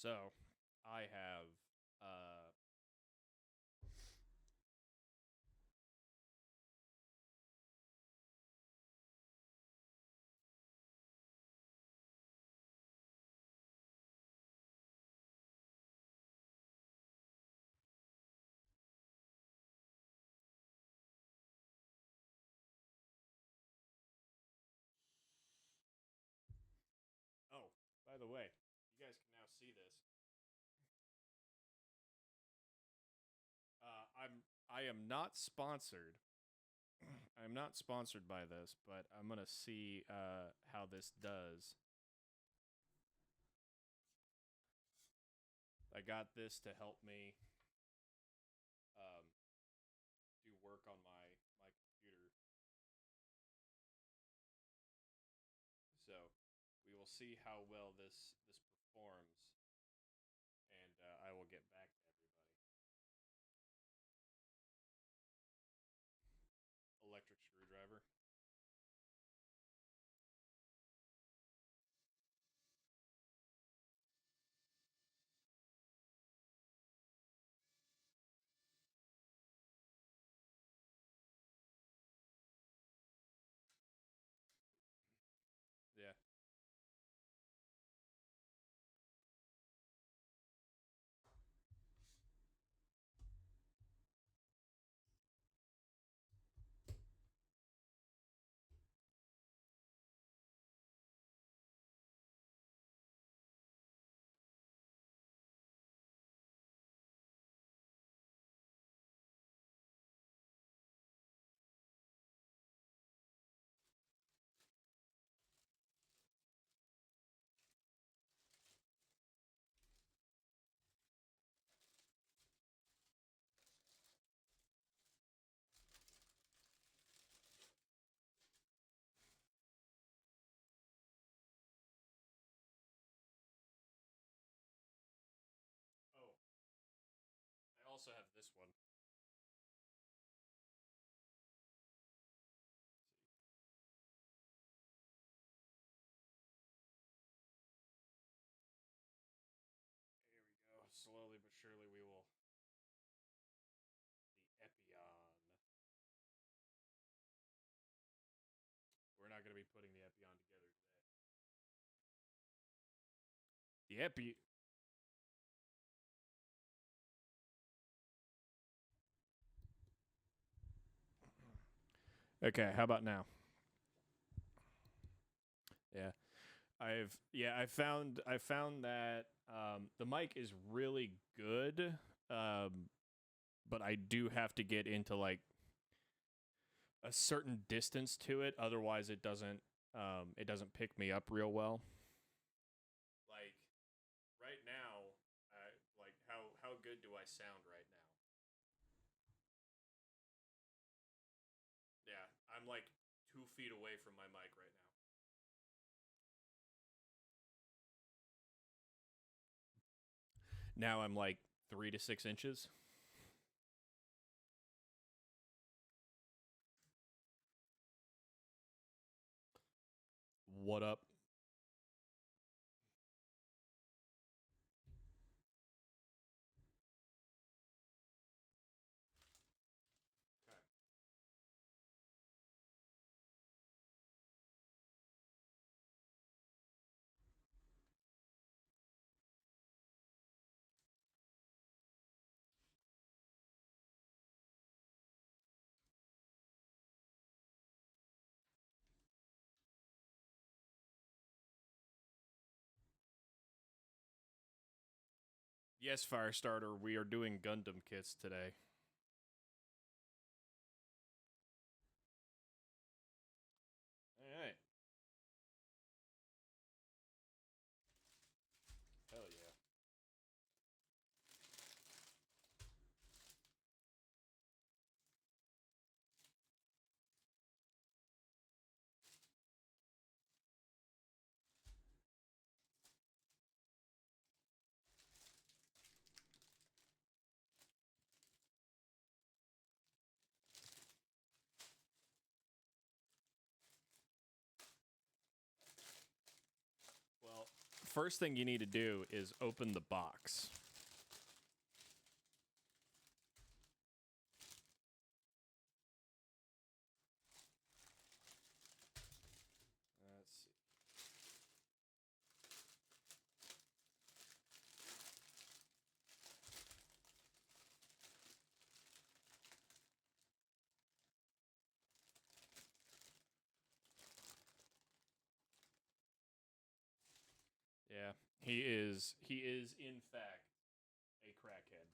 So, I have oh, by the way, you guys can now see this. I am not sponsored. I'm not sponsored by this, but I'm gonna see how this does. I got this to help me um, do work on my computer. So we will see how well this performs, and I will get back to everybody. Electric screwdriver. Yeah. Oh, I also have this one. Here we go. Slowly but surely, we will the Epion. We're not going to be putting the Epion together today. The Epi. Okay, how about now? Yeah. I found that the mic is really good, but I do have to get into like a certain distance to it, otherwise it doesn't pick me up real well. Like right now, like how good do I sound right now? Yeah, I'm like 2 feet away from my mic right now. Now I'm like 3 to 6 inches. What up? Okay. Yes, Firestarter, we are doing Gundam kits today. All right. Hell yeah. first thing you need to do is open the box. Let's see. Yeah, he is. He is in fact a crackhead.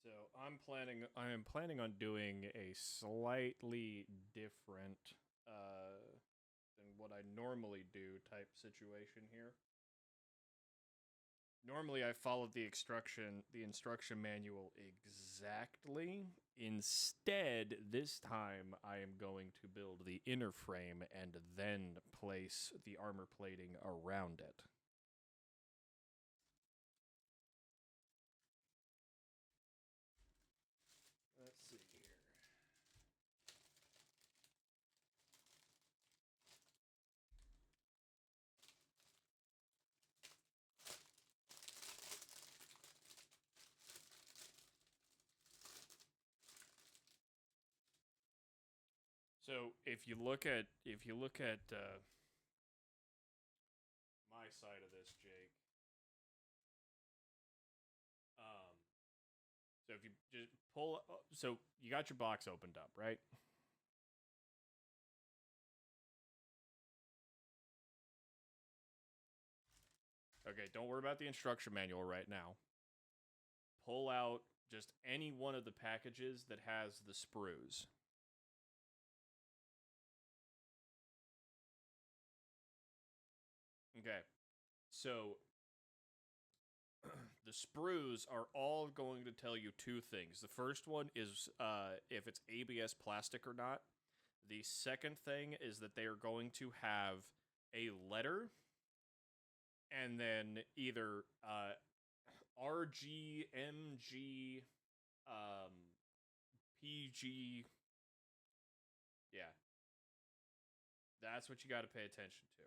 So I am planning on doing a slightly different than what I normally do type situation here. Normally I followed the instruction manual exactly. Instead, this time I am going to build the inner frame and then place the armor plating around it. Let's see here. So if you look at my side of this, Jake. Um, so if you just pull, so you got your box opened up, right? Okay, don't worry about the instruction manual right now. Pull out just any one of the packages that has the sprues. Okay, so the sprues are all going to tell you two things. The first one is if it's ABS plastic or not. The second thing is that they are going to have a letter and then either RG, MG, um, PG. Yeah, that's what you got to pay attention to.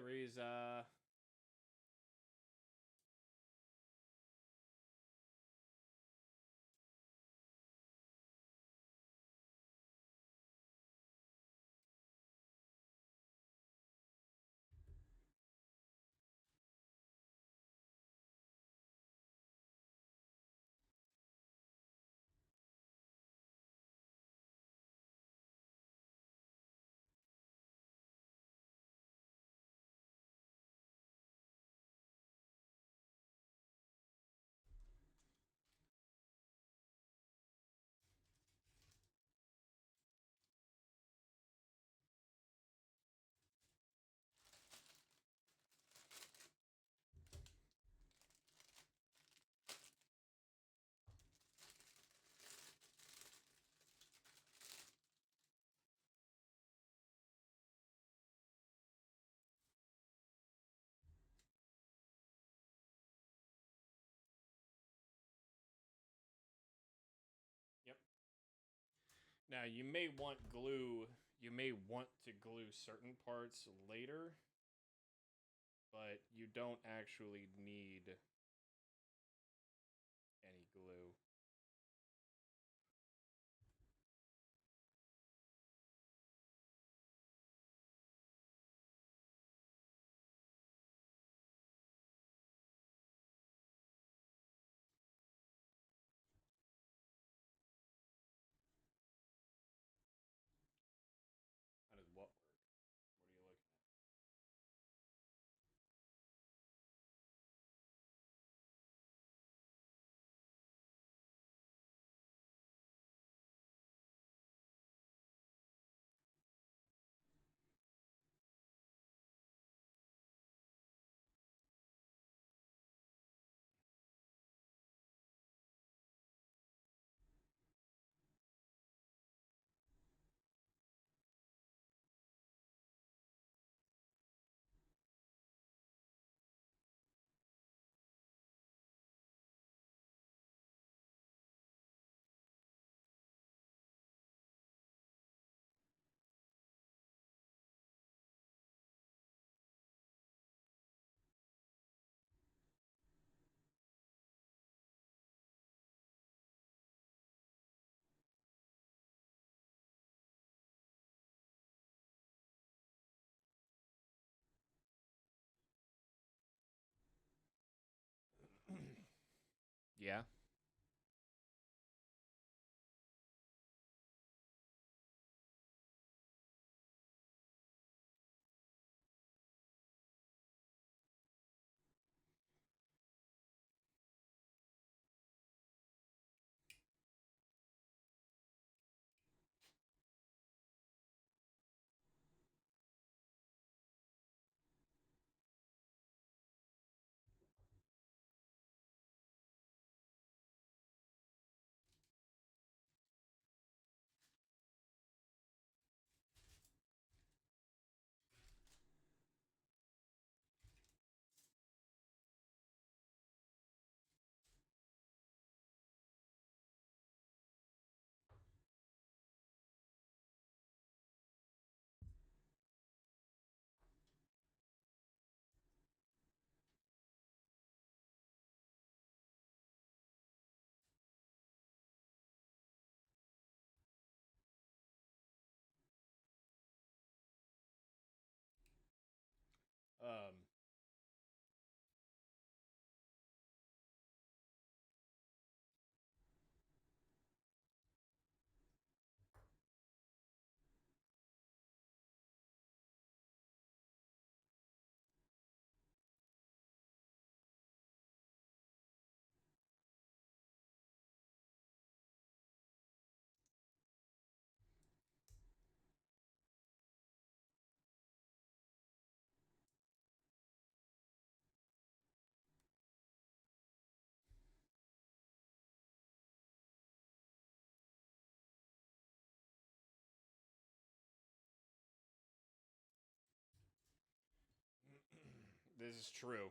Riza. Yep. Now you may want glue. You may want to glue certain parts later, but you don't actually need any glue. How does what work? What are you looking at? Yeah. Um. This is true.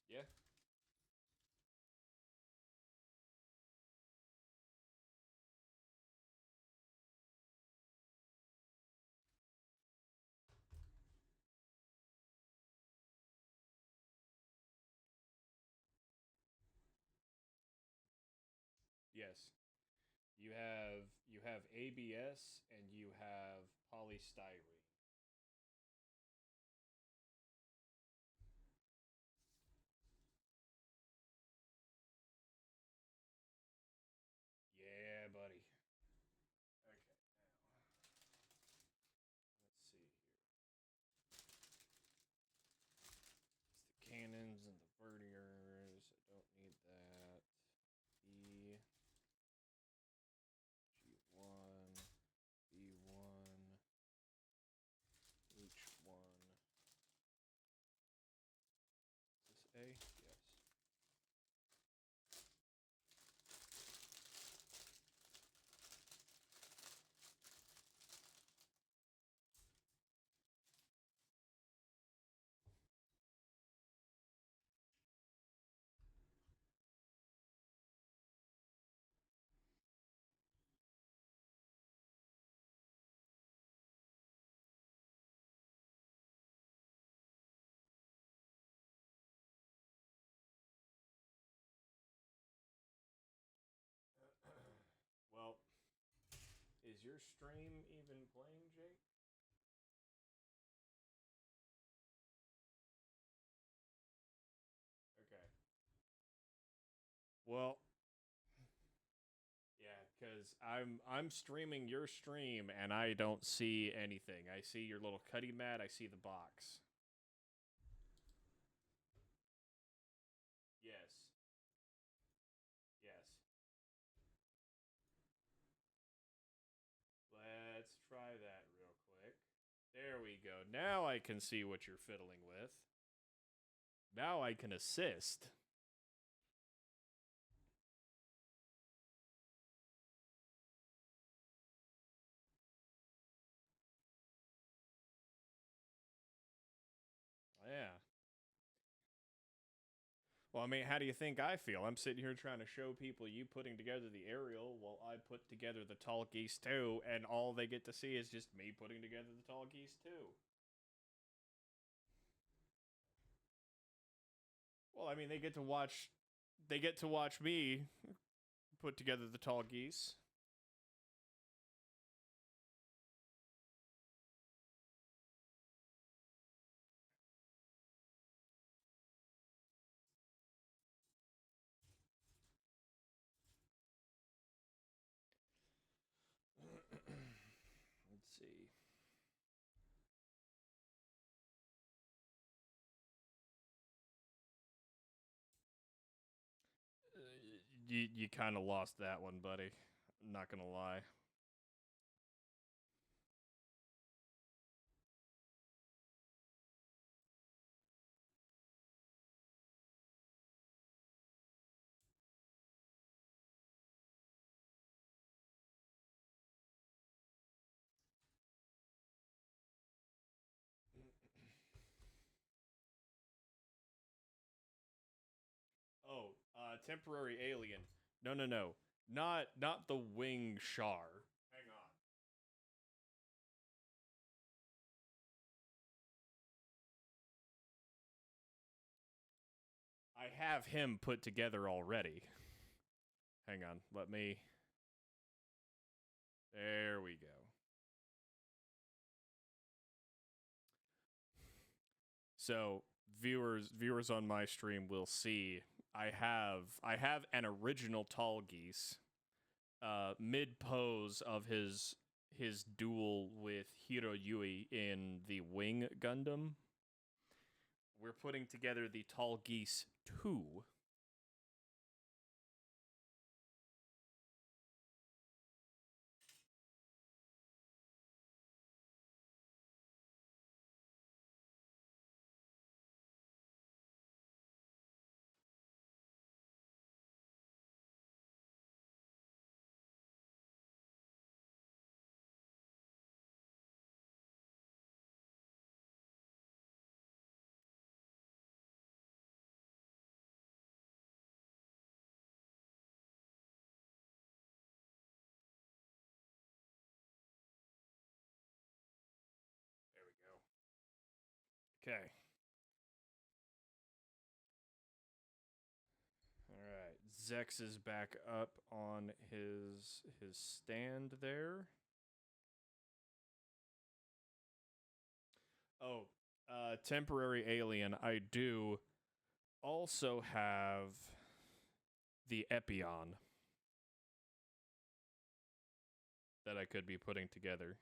Yeah. Yes. You have ABS and you have polystyrene. Yeah, buddy. Okay, let's see here. It's the cannons and the verniers. I don't need that. E G1 B1 H1. Is this A? Yes. Well, is your stream even playing, Jake? Okay. Well, yeah, because I'm streaming your stream and I don't see anything. I see your little cutty mat. I see the box. Yes. Yes. Let's try that real quick. There we go. Now I can see what you're fiddling with. Now I can assist. Yeah. Well, I mean, how do you think I feel? I'm sitting here trying to show people you putting together the aerial while I put together the tall geese too, and all they get to see is just me putting together the tall geese too. Well, I mean, they get to watch me put together the tall geese. Let's see. You kind of lost that one, buddy. I'm not gonna lie. Oh, temporary alien. No, no, no. Not the wing Char. Hang on. I have him put together already. Hang on. Let me. There we go. So viewers on my stream will see I have an original tall geese mid pose of his duel with Hiroyui in the Wing Gundam. We're putting together the tall geese 2. Okay. All right. Zex is back up on his stand there. Oh, temporary alien. I do also have the Epion that I could be putting together.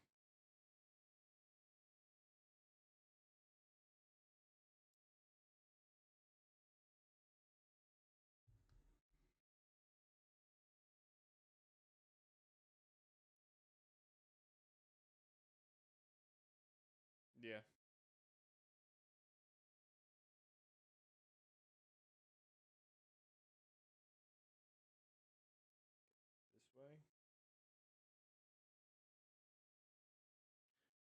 Yeah. This way.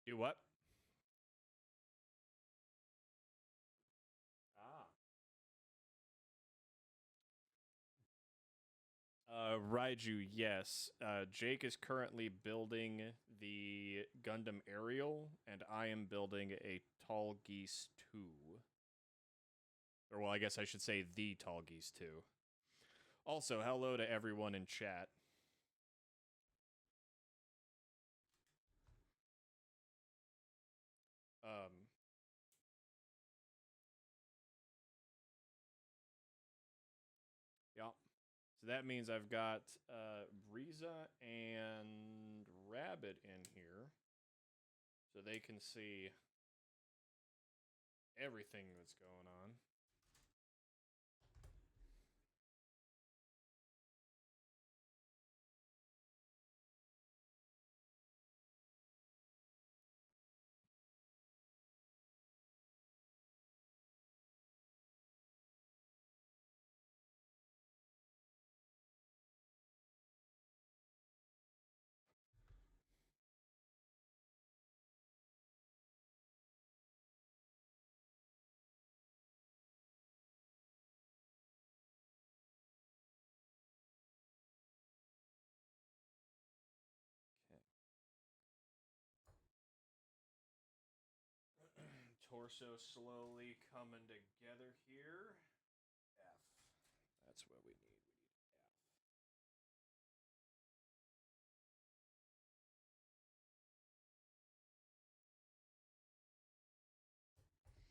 Do what? Ah. Raiju, yes. Jake is currently building the Gundam Aerial, and I am building a Tall Geese 2. Or, well, I guess I should say the Tall Geese 2. Also, hello to everyone in chat. Um, yeah. So that means I've got Riza and Rabbit in here, so they can see everything that's going on. Torso slowly coming together here. F. That's what we need. We need F.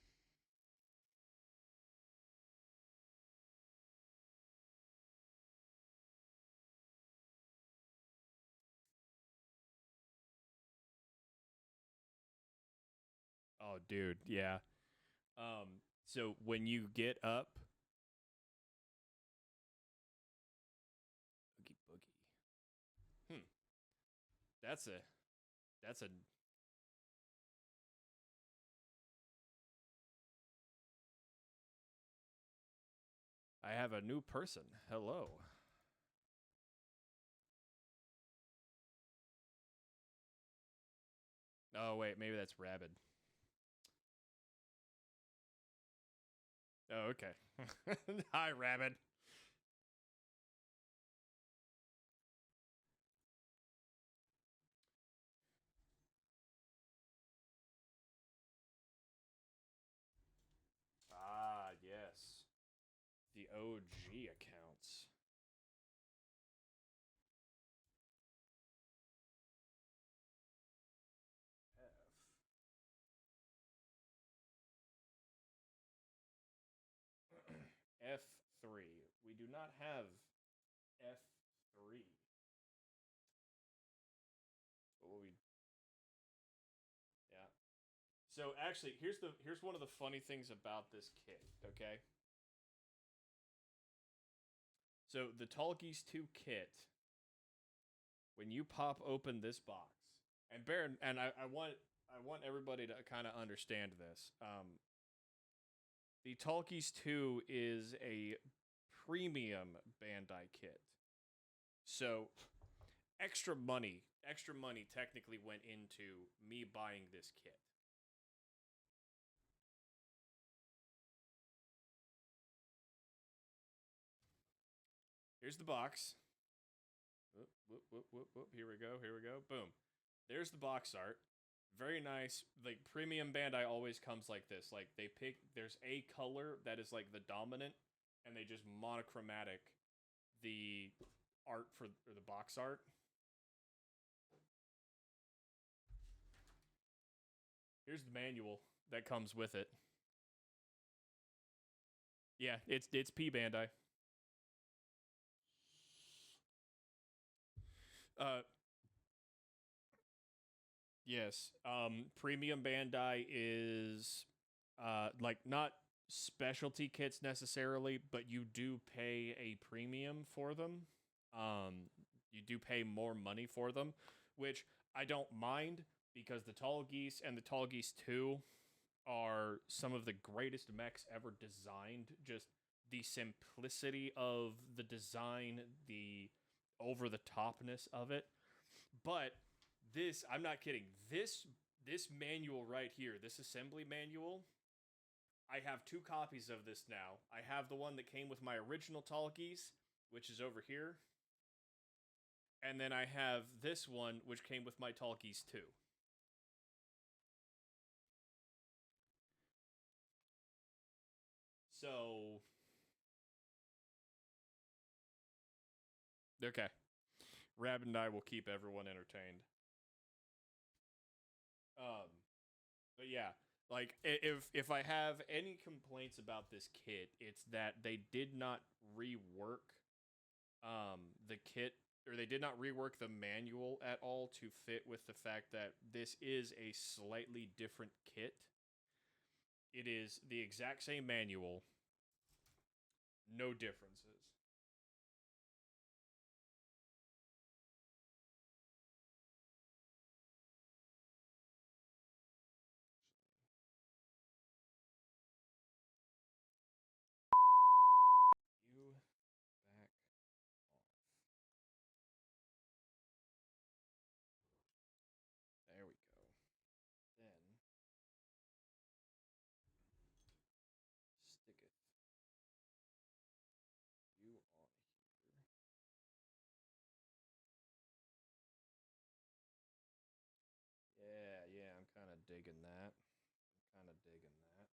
Oh, dude, yeah. So when you get up, boogie boogie. That's a, that's a. I have a new person. Hello. Oh wait, maybe that's Rabid. Oh, okay. Hi, Rabid. Ah, yes. The OG accounts. F3. We do not have F3. What will we? Yeah. So actually, here's one of the funny things about this kit. Okay. So the Tall Geese 2 kit, when you pop open this box, and Baron, and I want everybody to kind of understand this. The Tall Geese 2 is a premium Bandai kit. So extra money technically went into me buying this kit. Here's the box. Whoop, whoop, whoop, whoop, whoop. Here we go. Here we go. Boom. There's the box art. Very nice. Like premium Bandai always comes like this. Like they pick there's a color that is like the dominant and they just monochromatic the art for or the box art. Here's the manual that comes with it. Yeah, it's P Bandai. Uh yes. Premium Bandai is like not specialty kits necessarily, but you do pay a premium for them. Um you do pay more money for them, which I don't mind because the Tall Geese and the Tall Geese 2 are some of the greatest mechs ever designed. Just the simplicity of the design, the over the topness of it. But this, I'm not kidding. This manual right here, this assembly manual, I have two copies of this now. I have the one that came with my original Tall Geese, which is over here. And then I have this one, which came with my Tall Geese too. So, okay. Rab and I will keep everyone entertained. Um, but yeah, like if I have any complaints about this kit, it's that they did not rework the kit or they did not rework the manual at all to fit with the fact that this is a slightly different kit. It is the exact same manual, no differences. You back off. There we go. Then sticketh you on here. Yeah, yeah, I'm kind of digging that. I'm kind of digging that.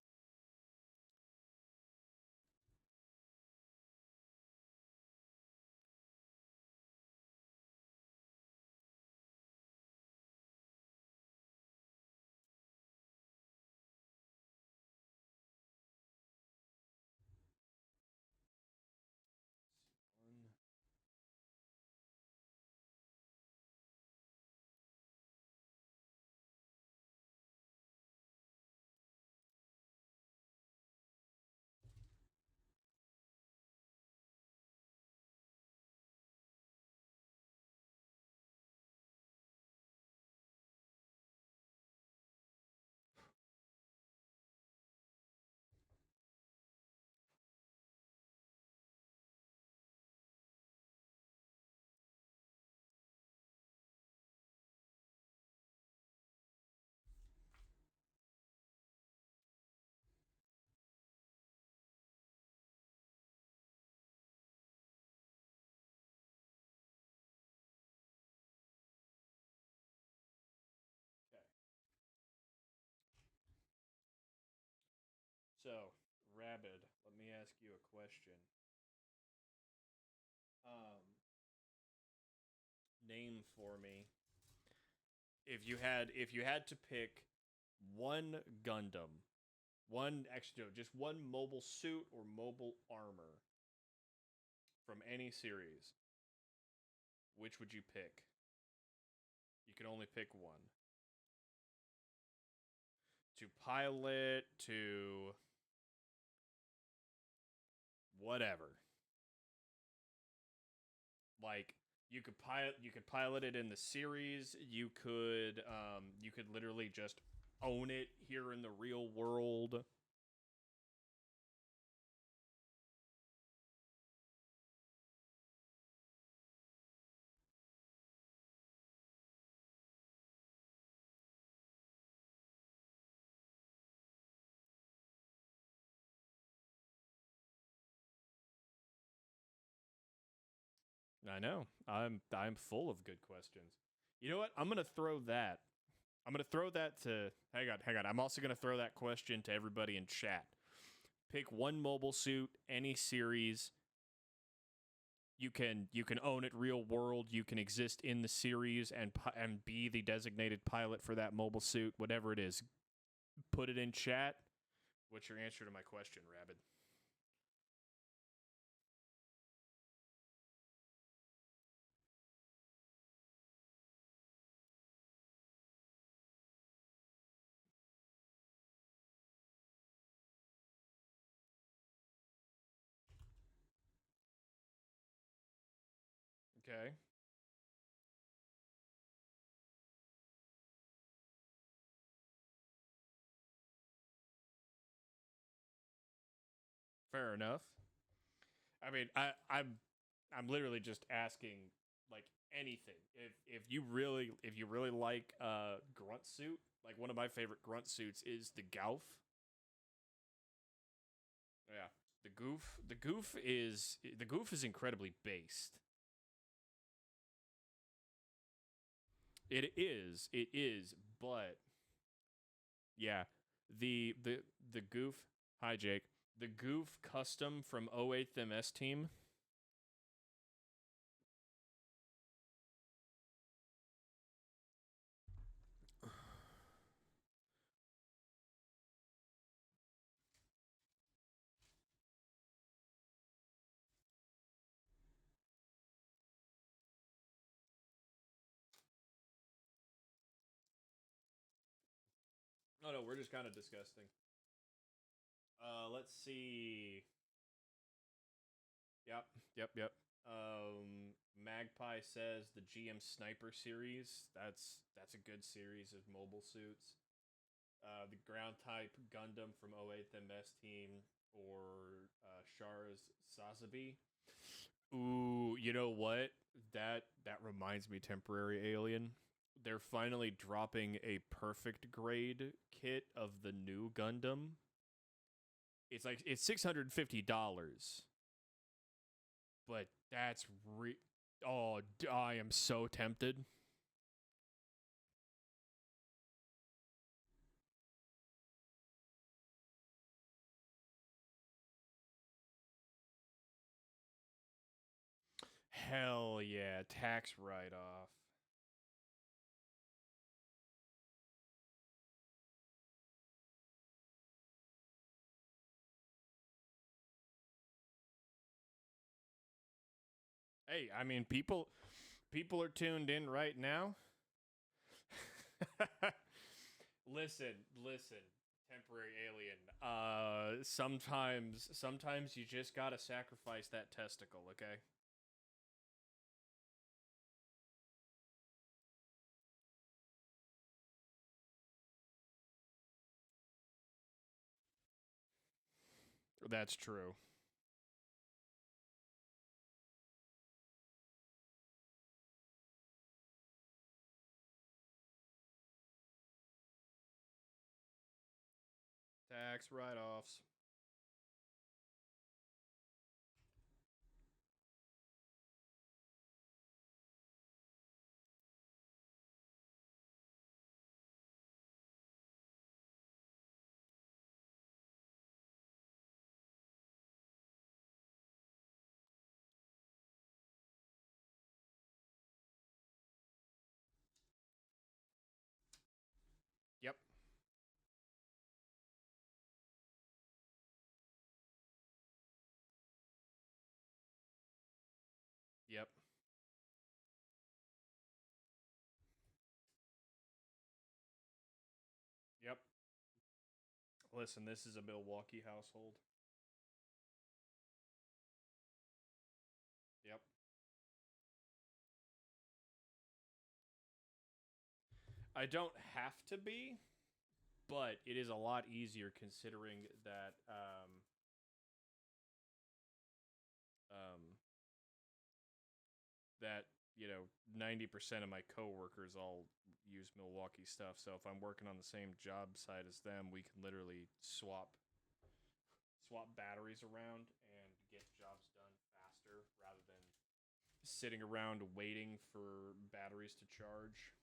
One. Okay. So, Rabid, let me ask you a question. Um, Name for me if you had to pick one Gundam, one actually no, just one mobile suit or mobile armor from any series, which would you pick? You can only pick one. To pilot, to whatever. Like you could pilot it in the series. You could literally just own it here in the real world. I know. I'm full of good questions. You know what? I'm gonna throw that. I'm gonna throw that to. Hang on. I'm also gonna throw that question to everybody in chat. Pick one mobile suit, any series. You can own it real world. You can exist in the series and be the designated pilot for that mobile suit, whatever it is. Put it in chat. What's your answer to my question, Rabbit? Okay. Fair enough. I mean, I'm literally just asking like anything. If you really like grunt suit, like one of my favorite grunt suits is the Gauf. Yeah. The goof is incredibly based. It is, but yeah, the goof. Hi, Jake. The goof custom from 08th MS team. Oh no, we're just kind of disgusting. Let's see. Yep, yep. Magpie says the GM Sniper series. That's a good series of mobile suits. The ground type Gundam from 08th MS team or Char's Sazabi. Ooh, you know what? That reminds me, temporary alien. They're finally dropping a perfect grade kit of the new Gundam. It's $650, but that's oh, I am so tempted. Hell yeah, tax write off. Hey, I mean people are tuned in right now. Listen, temporary alien. Sometimes you just gotta sacrifice that testicle, okay? That's true. Tax write offs. Yep. Yep. Yep. Listen, this is a Milwaukee household. Yep. I don't have to be, but it is a lot easier considering that um, that 90% of my coworkers all use Milwaukee stuff. So if I'm working on the same job site as them, we can literally swap batteries around and get jobs done faster rather than sitting around waiting for batteries to charge.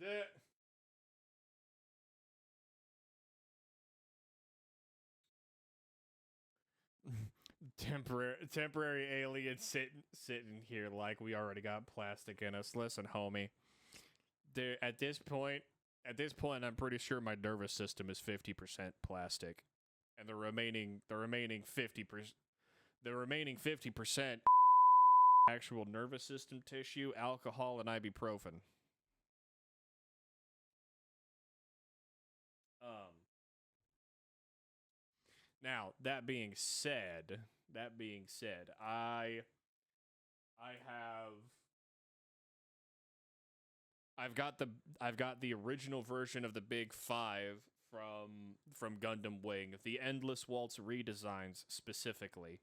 The temporary alien sitting here like we already got plastic in us. Listen, homie. There at this point, I'm pretty sure my nervous system is 50% plastic, and the remaining 50% actual nervous system tissue, alcohol, and ibuprofen. Um, Now that being said, I have I've got the original version of the Big Five from Gundam Wing, the Endless Waltz redesigns specifically.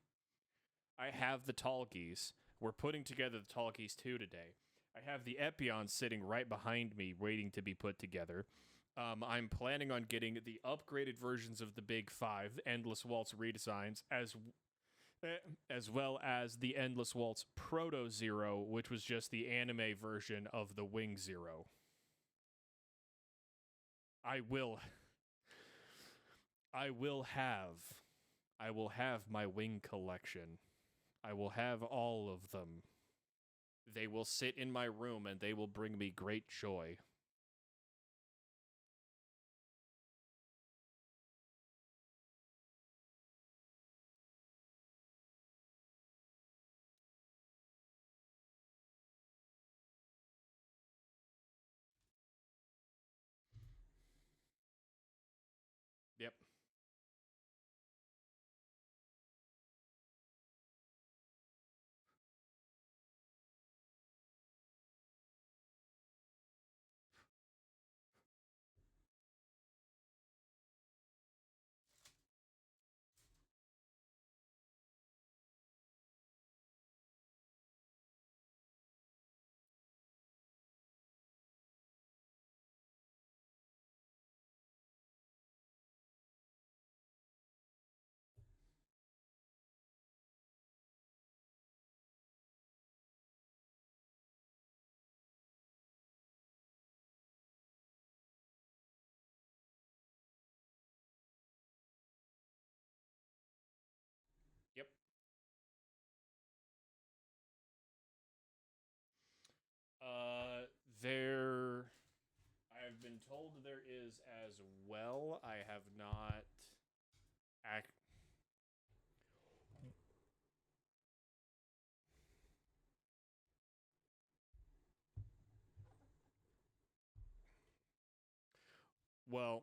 I have the Talkies. We're putting together the Talkies 2 today. I have the Epion sitting right behind me, waiting to be put together. I'm planning on getting the upgraded versions of the Big Five, Endless Waltz redesigns, as well as the Endless Waltz Proto Zero, which was just the anime version of the Wing Zero. I will, I will have, I will have my Wing collection. I will have all of them. They will sit in my room and they will bring me great joy. Yep. Yep. There. I've been told there is as well. I have not. Ac- well.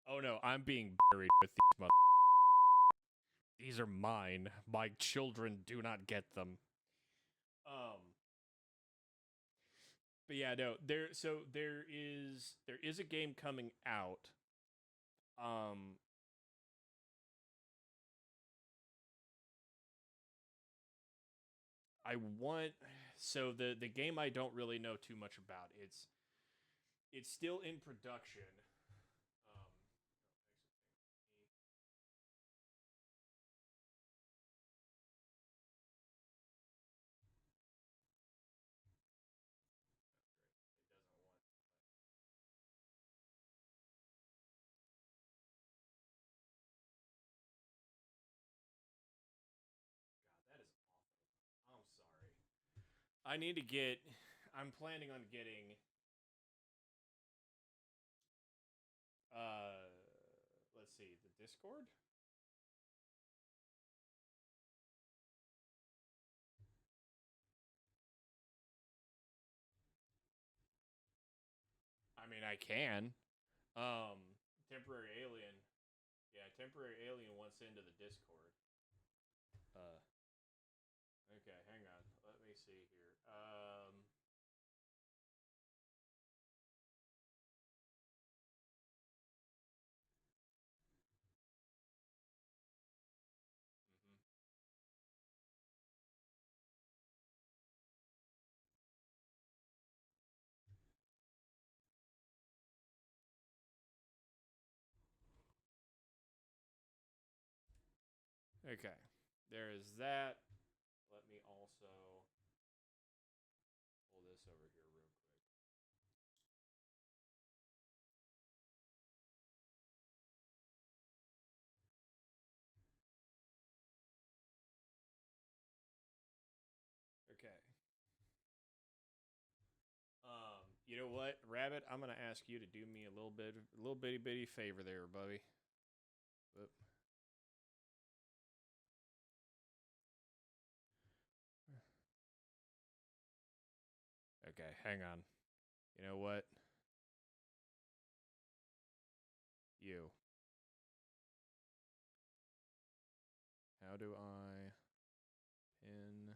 Oh no, I'm being buried with these mother. These are mine. My children do not get them. Um. But yeah, no. There is a game coming out. Um. I want. So the game I don't really know too much about. It's still in production. Um. That is awful. I'm sorry. I need to get. I'm planning on getting. Uh, let's see the Discord. I mean, I can. Um, temporary alien. Yeah, temporary alien wants into the Discord. Uh, okay, hang on. Let me see here. Mhm. Okay. there is that. Let me also pull this over here real quick. Okay. You know what, Rabbit? I'm gonna ask you to do me a little bitty bitty favor there, buddy. Whoop. Okay, hang on. You know what? You. How do I pin?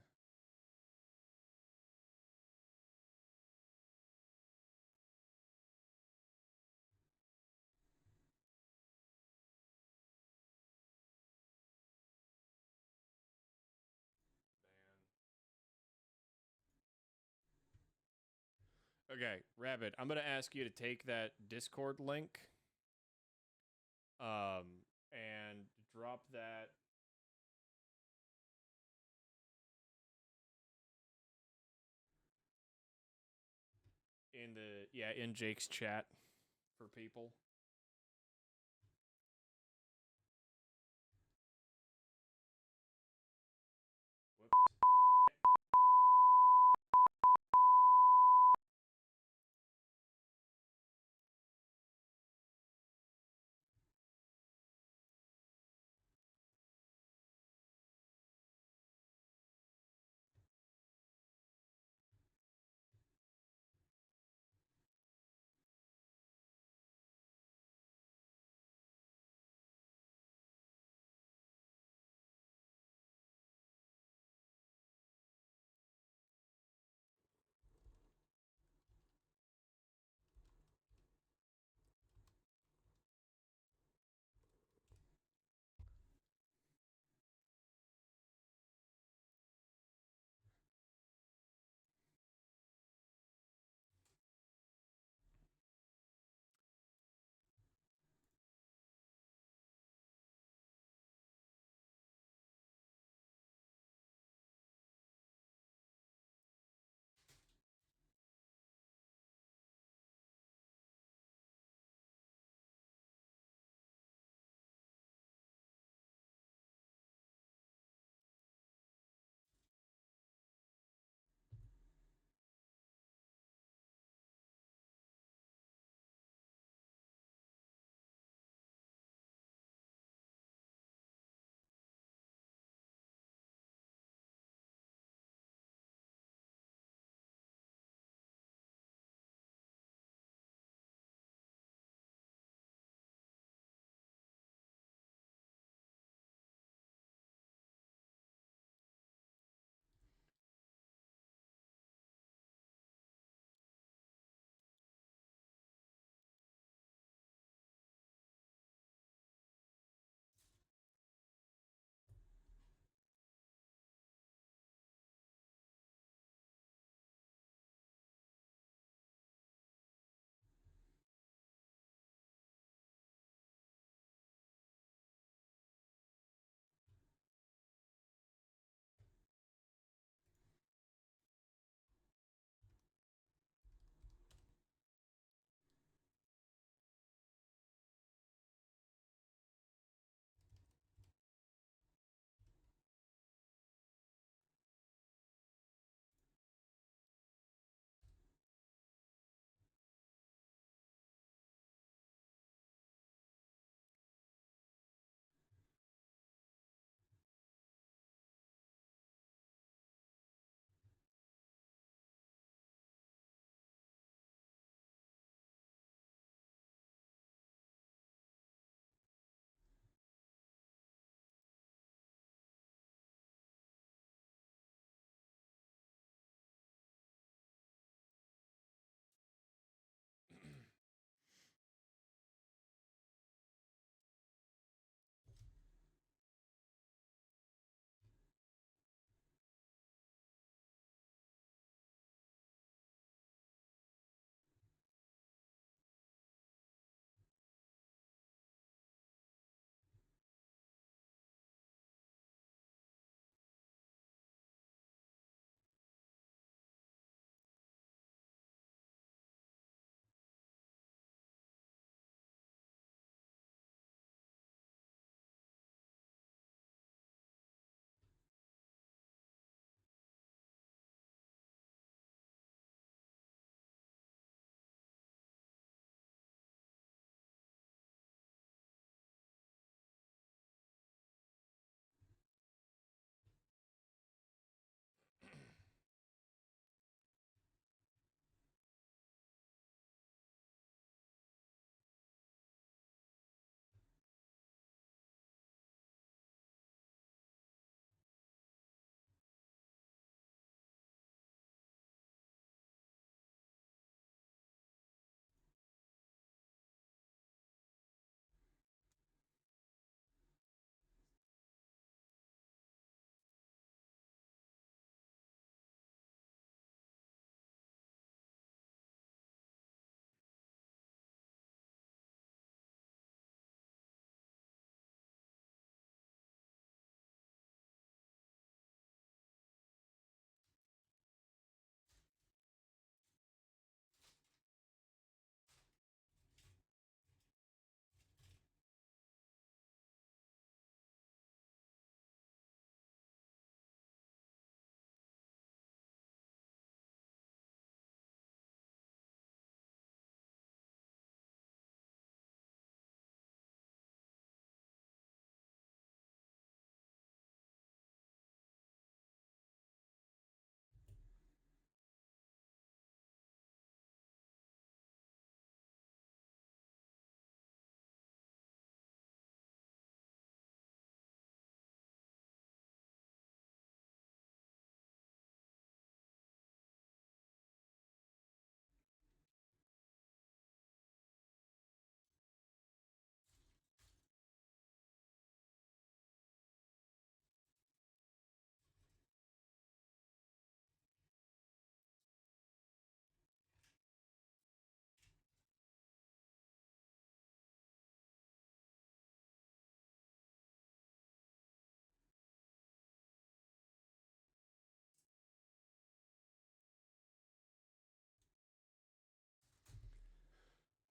Okay, Rabbit, I'm gonna ask you to take that Discord link, and drop that in in Jake's chat for people. Whoops.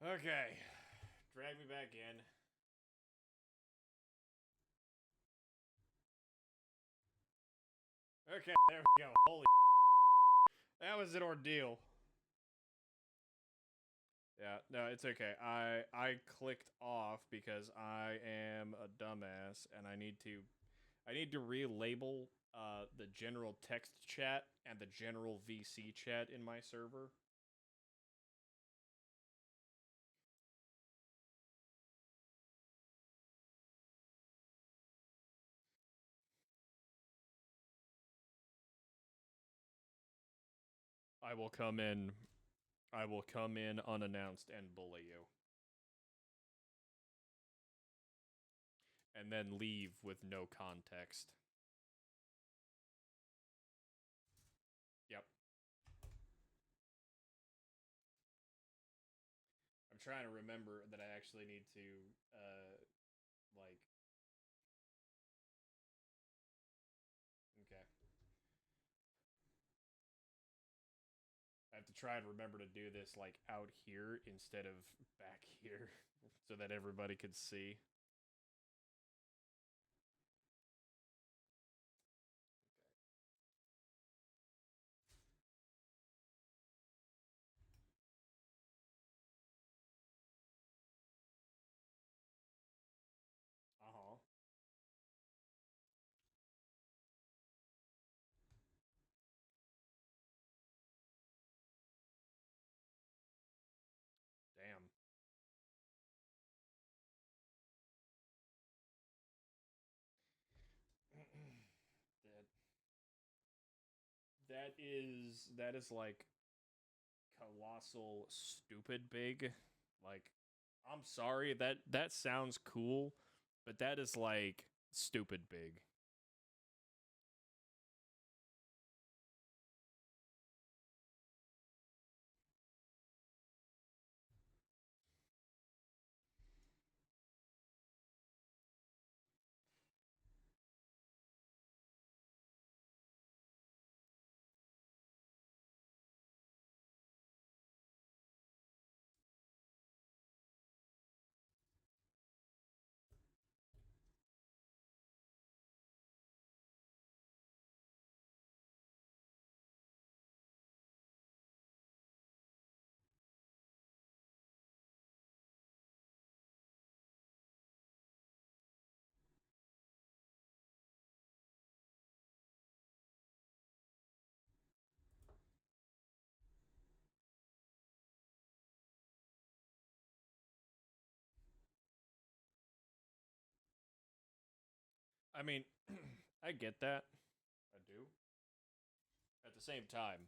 Okay. Drag me back in. Okay, there we go. Holy that was an ordeal. Yeah, no, it's okay. I clicked off because I am a dumbass and I need to relabel the general text chat and the general VC chat in my server. I will come in I will come in unannounced and bully you. And then leave with no context. Yep. I'm trying to remember that I actually need to like okay. I have to try and remember to do this like out here instead of back here so that everybody could see. Uh-huh. Damn. that that is like colossal stupid big. Like I'm sorry that sounds cool, but that is like stupid big. I mean, I get that. I do. At the same time,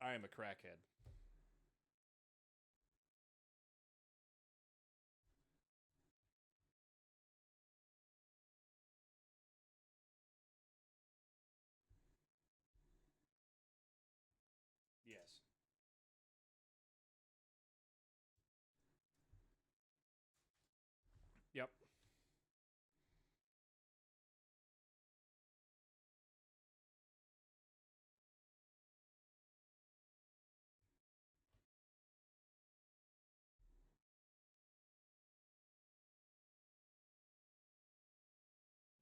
I am a crackhead. Yes. Yep.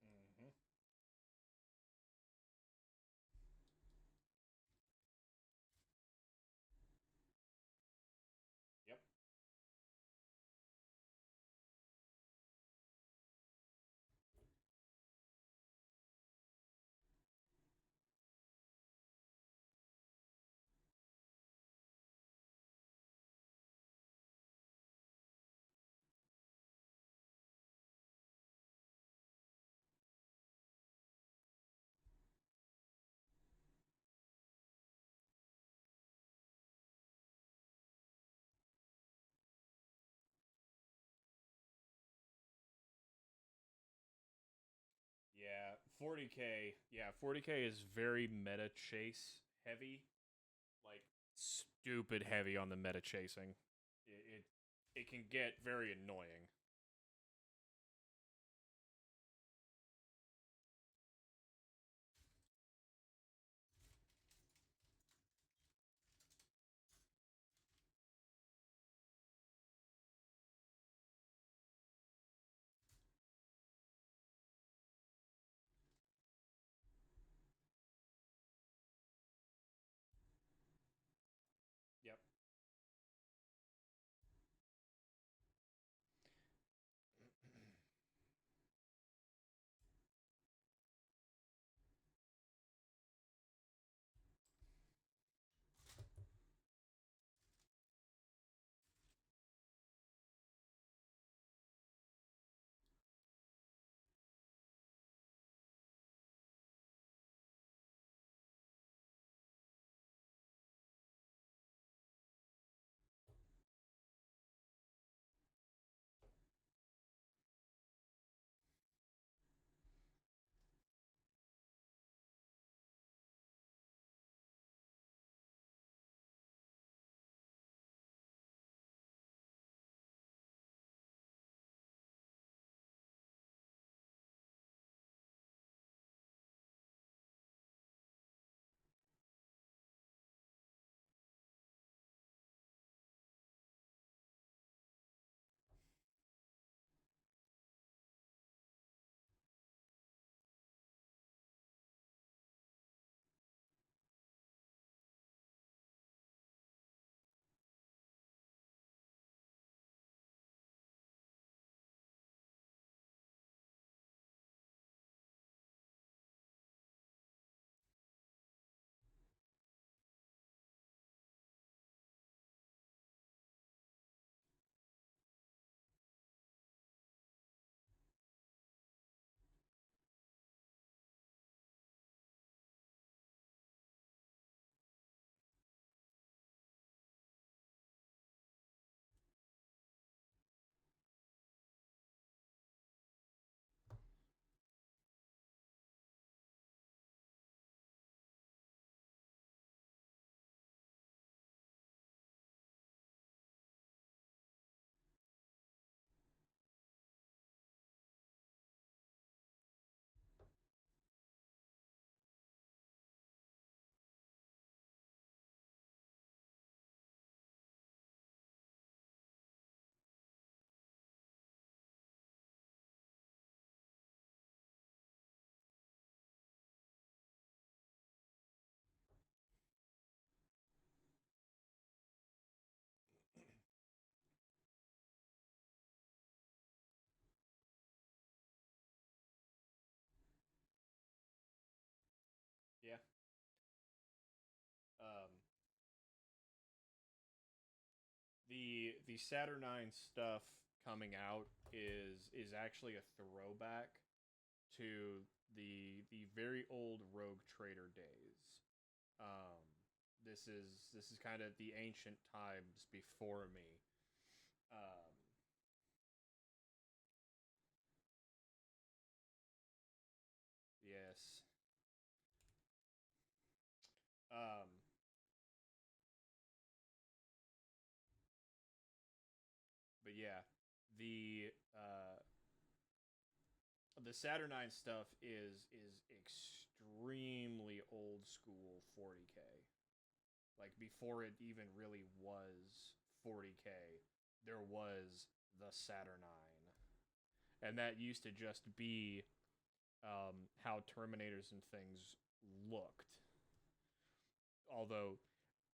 Mm-hmm. Yep. Yeah, 40K. Yeah, 40K is very meta chase heavy, like stupid heavy on the meta chasing. It can get very annoying. the Saturnine stuff coming out is actually a throwback to the very old Rogue Trader days. Um, this is kind of the ancient times before me. Um, yes. Um, but yeah, the uh, the Saturnine stuff is extremely old school 40k. Like before it even really was 40k, there was the Saturnine, and that used to just be how Terminators and things looked. Although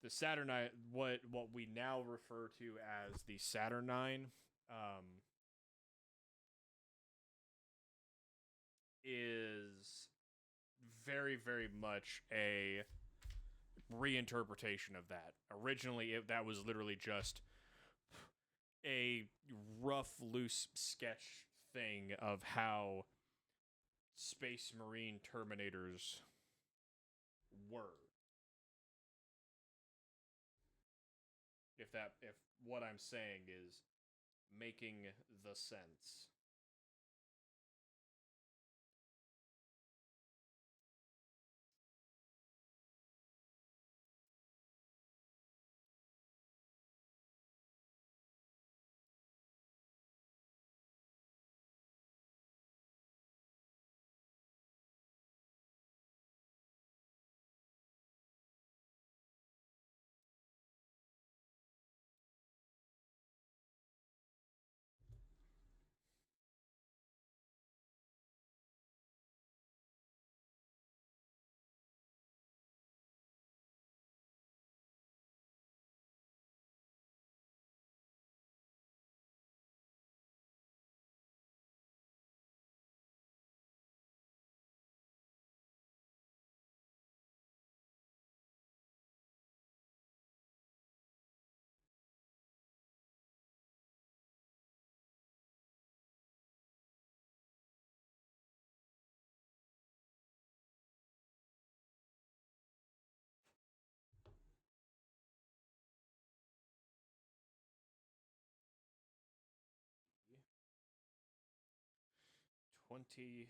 the Saturnine, what we now refer to as the Saturnine, is very much a reinterpretation of that. Originally, that was literally just a rough, loose sketch thing of how Space Marine Terminators were. If what I'm saying is making the sense. $26.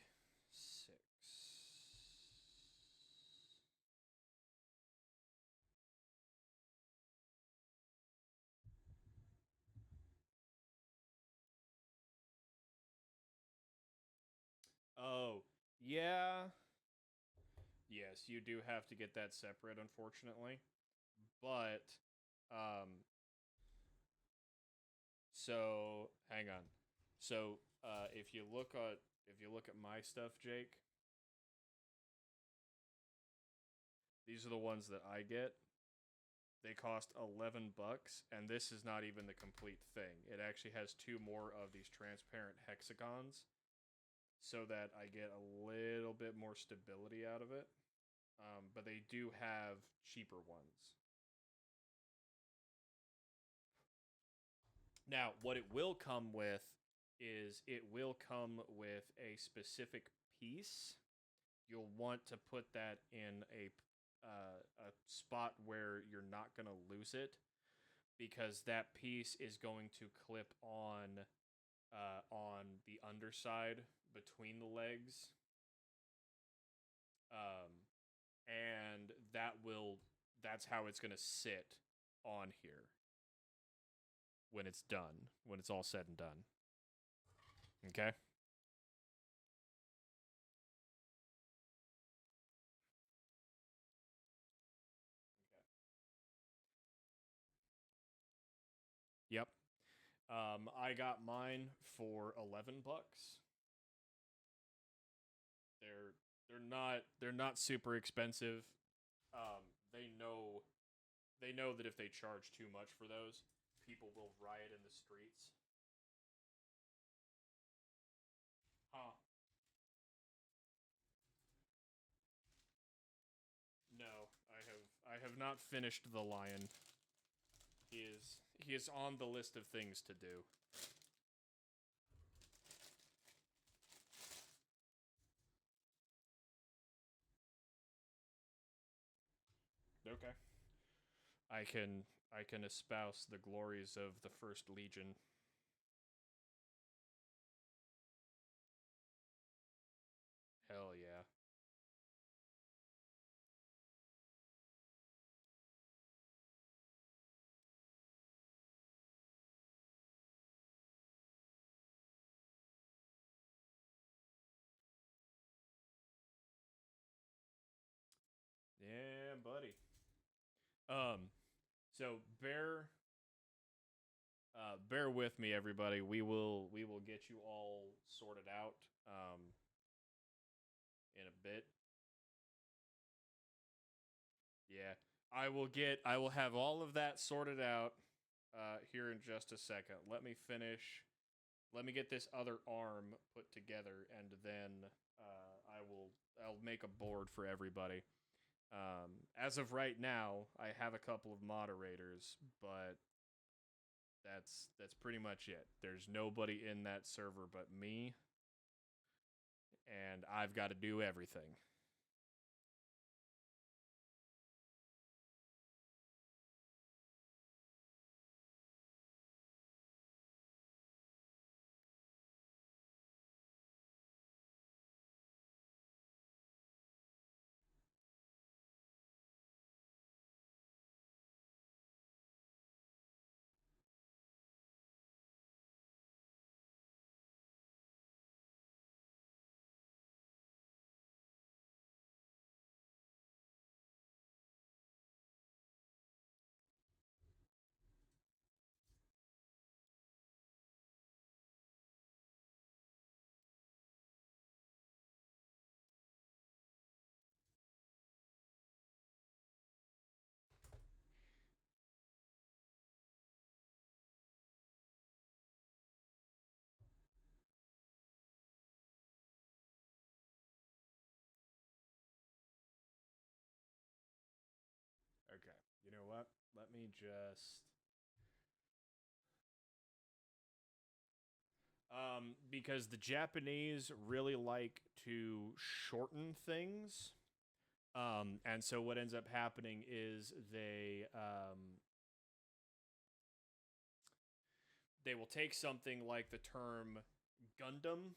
Oh, yeah. Yes, you do have to get that separate, unfortunately. But, um, so hang on. So, if you look at my stuff, Jake, these are the ones that I get. They cost $11, and this is not even the complete thing. It actually has two more of these transparent hexagons, so that I get a little bit more stability out of it. But they do have cheaper ones. Now, what it will come with is it will come with a specific piece. You'll want to put that in a spot where you're not going to lose it, because that piece is going to clip on the underside between the legs, and that's how it's going to sit on here when it's done, when it's all said and done. Okay? Yep. I got mine for $11. They're not super expensive. Um, they know they know that if they charge too much for those, people will riot in the streets. Huh? No, I have not finished the lion. he is on the list of things to do. Okay. I can espouse the glories of the First Legion. Hell yeah. Yeah, buddy. Um, so bear with me, everybody. We will get you all sorted out in a bit. Yeah, I will have all of that sorted out here in just a second. Let me finish. Let me get this other arm put together, and then I'll make a board for everybody. As of right now, I have a couple of moderators, but that's pretty much it. There's nobody in that server but me, and I've got to do everything. Okay. You know what? Let me just because the Japanese really like to shorten things. And so what ends up happening is they will take something like the term Gundam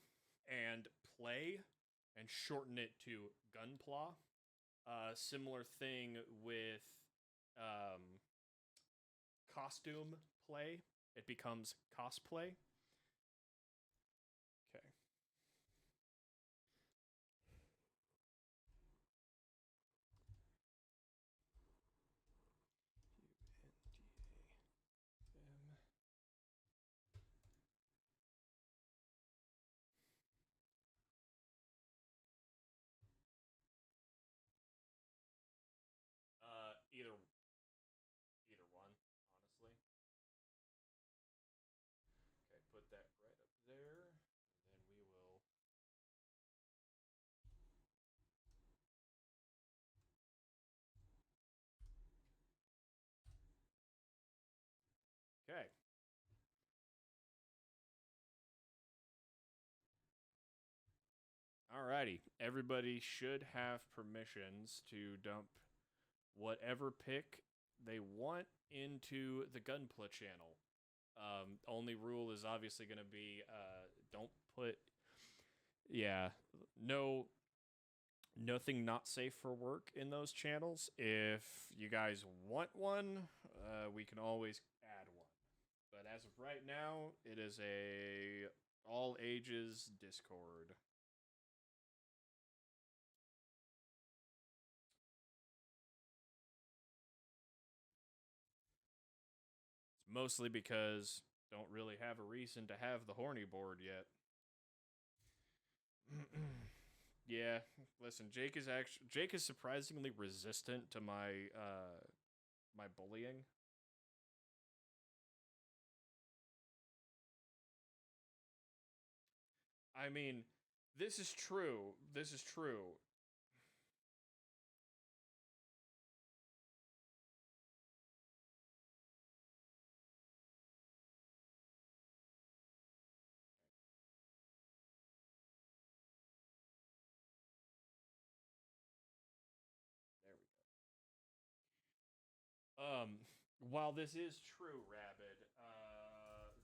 and play and shorten it to Gunpla. Similar thing with um, costume play. It becomes cosplay. Okay. Either one, honestly. Okay, put that right up there, and then we will. Okay. Alrighty. Everybody should have permissions to dump whatever pick they want into the Gunpla channel. Only rule is obviously going to be don't put. Yeah, no, nothing not safe for work in those channels. If you guys want one, we can always add one. But as of right now, it is a all ages Discord. It's mostly because don't really have a reason to have the horny board yet. Yeah, listen, Jake is surprisingly resistant to my bullying. I mean, this is true. This is true. While this is true, Rabbit,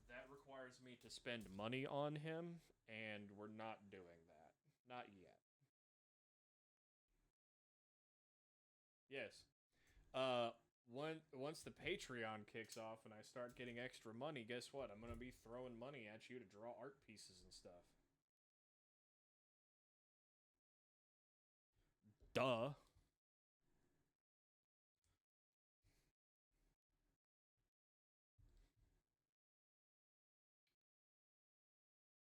that requires me to spend money on him, and we're not doing that. Not yet. Yes. Uh, once the Patreon kicks off and I start getting extra money, guess what? I'm gonna be throwing money at you to draw art pieces and stuff. Duh.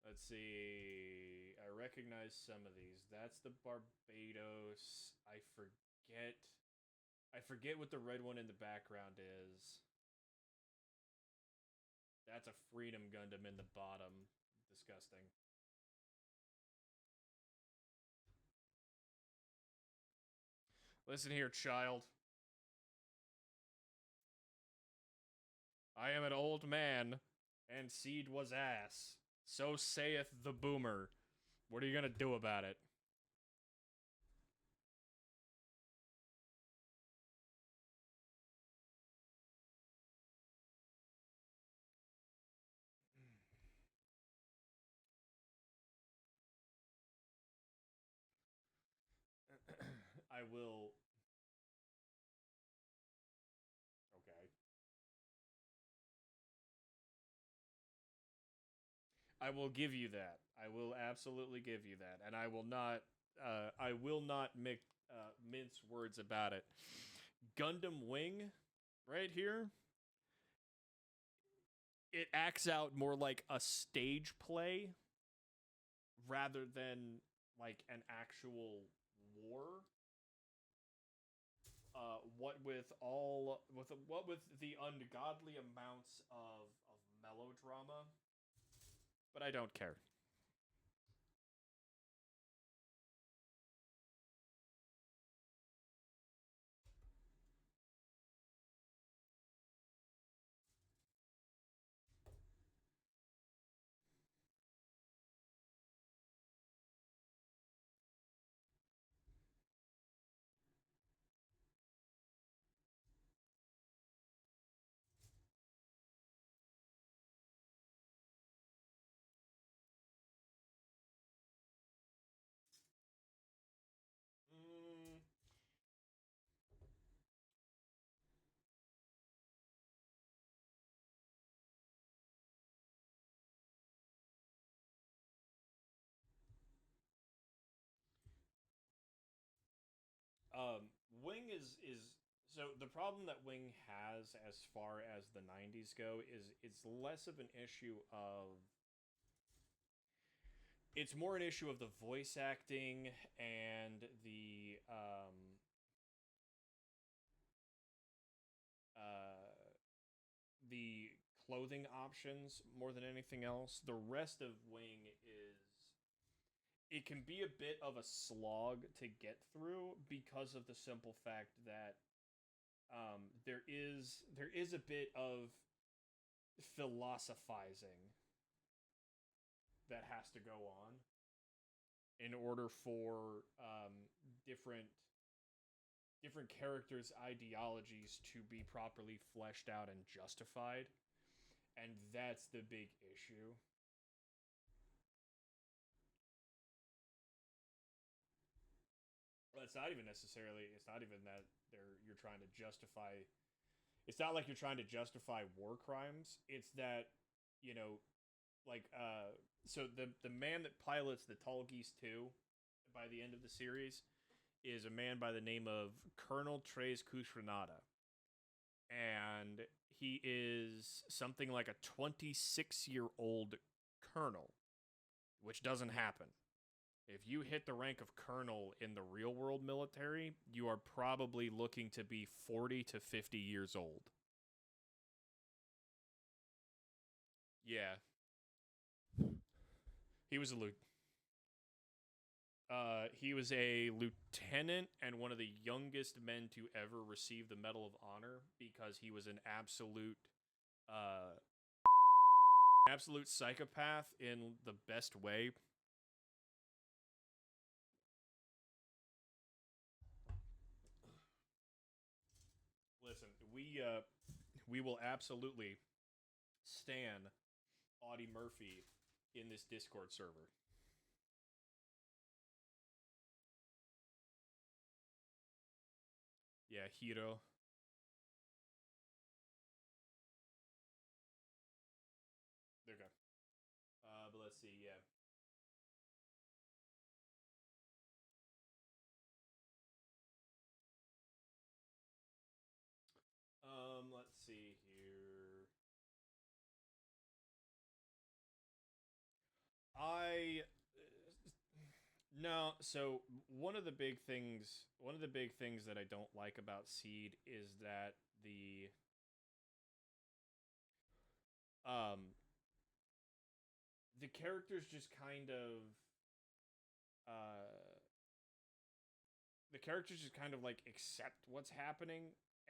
Let's see. I recognize some of these. That's the Barbados. Forget. I forget what the red one in the background is. That's a Freedom Gundam in the bottom. Disgusting. Listen here, child. I am an old man, and seed was ass. So saith the boomer. What are you gonna do about it? I will. Okay. I will give you that. I will absolutely give you that, and I will not. I will not mince words about it. Gundam Wing, right here. It acts out more like a stage play rather than like an actual war. What with the ungodly amounts of melodrama, but I don't care. Mm, Wing is so the problem that Wing has as far as the '90s go is it's less of an issue of it's more an issue of the voice acting and uh, the clothing options more than anything else. The rest of Wing is it can be a bit of a slog to get through because of the simple fact that there is a bit of philosophizing that has to go on in order for different different characters' ideologies to be properly fleshed out and justified, and that's the big issue. Well, it's not even necessarily. It's not even that you're trying to justify. It's not like you're trying to justify war crimes. It's that you know, like so the man that pilots the Tall Geese 2 by the end of the series is a man by the name of Colonel Tres Kusranada. And he is something like a 26-year-old colonel, which doesn't happen. If you hit the rank of colonel in the real world military, you are probably looking to be 40 to 50 years old. Yeah. He was a he was a lieutenant and one of the youngest men to ever receive the Medal of Honor because he was an uh, absolute psychopath in the best way. Listen, we we will absolutely stan Audie Murphy in this Discord server. Yeah, Hiro. Okay. But let's see. Yeah. Let's see here. I no. So one of the big things that I don't like about Seed is that um the characters just kind of uh the characters just kind of like accept what's happening,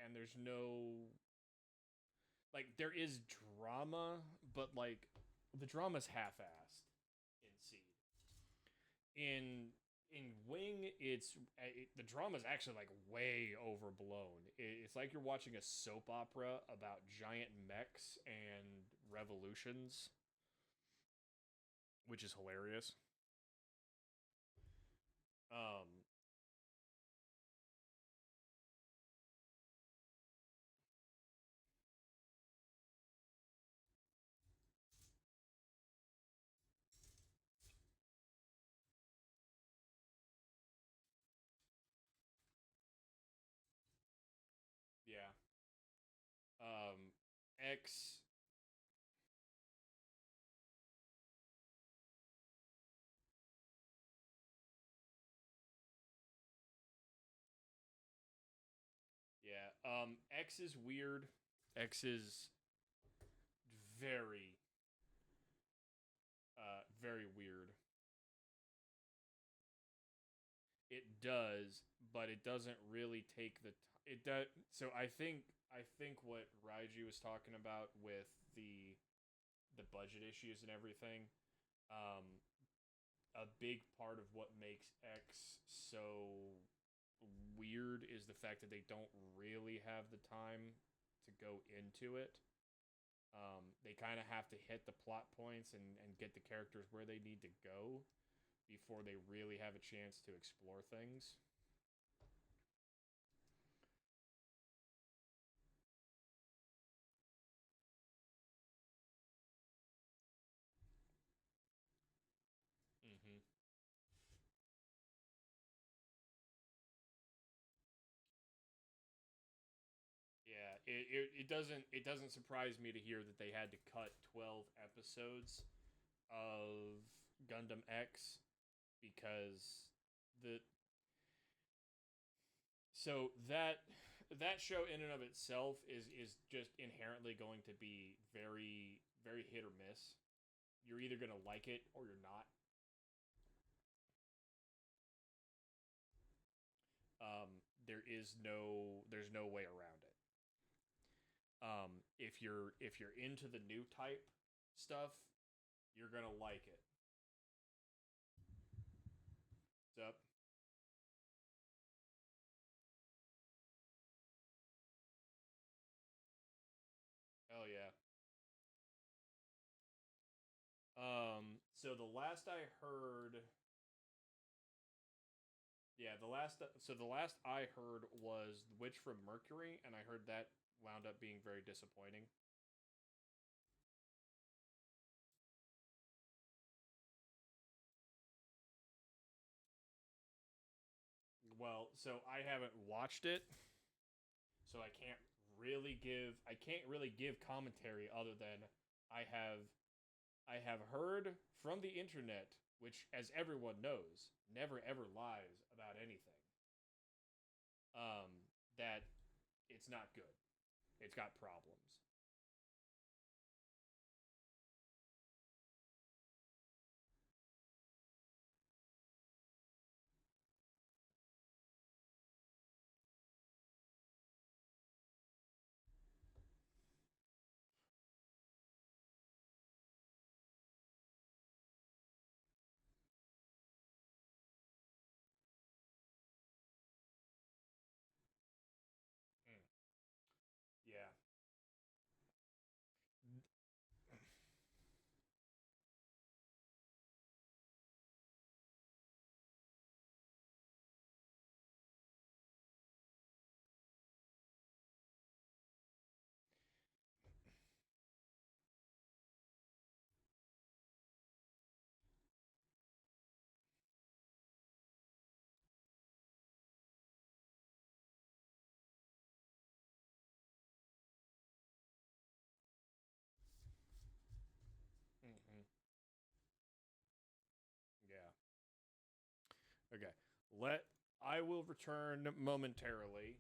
and there's no like there is drama, but like the drama's half-assed in Seed. In Wing, the drama's actually like way overblown. It's like you're watching a soap opera about giant mechs and revolutions, which is hilarious. Um, yeah. X. Yeah. X is weird. X is very, very weird. It does, but it doesn't really take it does. So I think what Raiji was talking about with the budget issues and everything, um, a big part of what makes X so weird is the fact that they don't really have the time to go into it. They kind of have to hit the plot points and get the characters where they need to go before they really have a chance to explore things. Mm-hmm. Yeah, it doesn't surprise me to hear that they had to cut 12 episodes of Gundam X because the so that show in and of itself is just inherently going to be very hit or miss. You're either going to like it or you're not. There's no way around it. If you're into the new type stuff, you're gonna like it. What's up? Oh yeah. So the last I heard, yeah, the last I heard was The Witch from Mercury, and I heard that wound up being very disappointing. Well, so I haven't watched it, so I can't really give commentary other than I have I have heard from the internet, which as everyone knows, never ever lies about anything. That it's not good. It's got problems. Mm. Let I will return momentarily.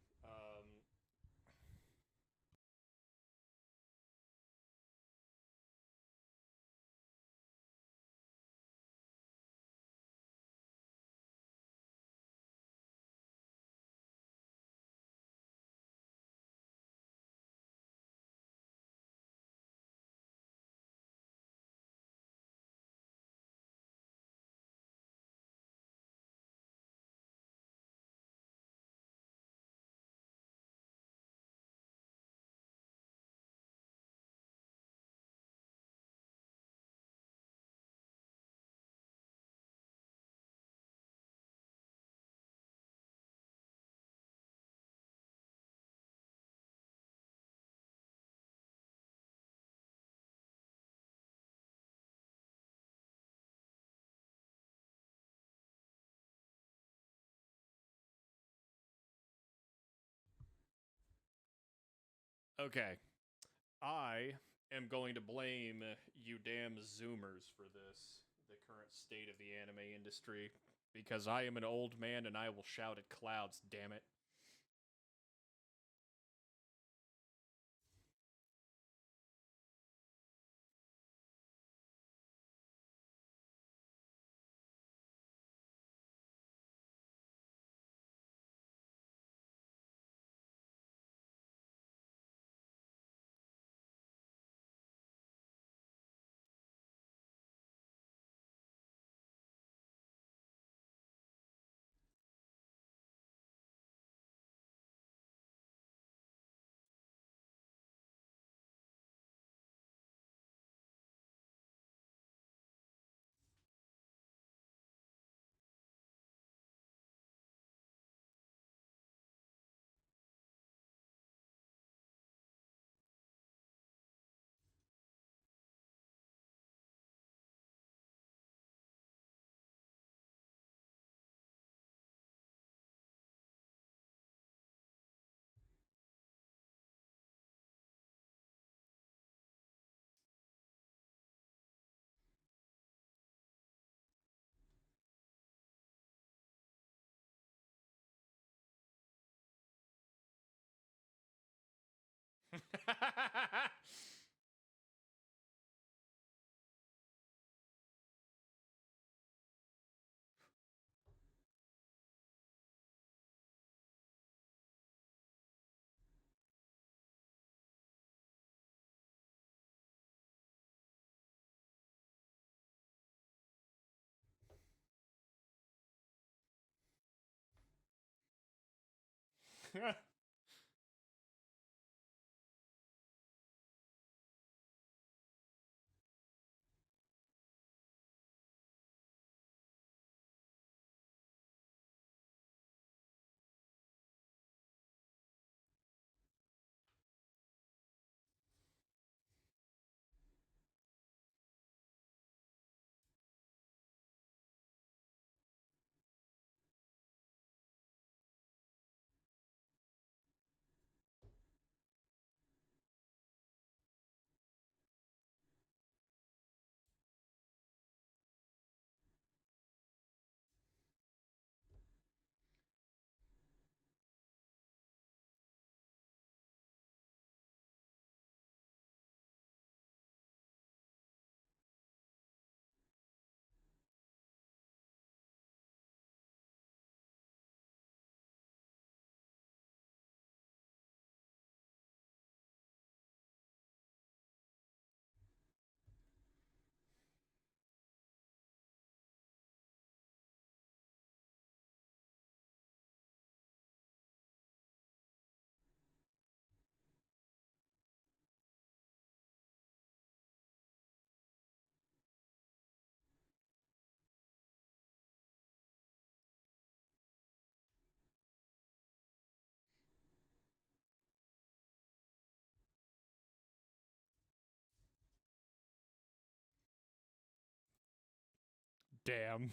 Okay. I am going to blame you damn Zoomers for this, the current state of the anime industry, because I am an old man and I will shout at clouds, damn it. Damn.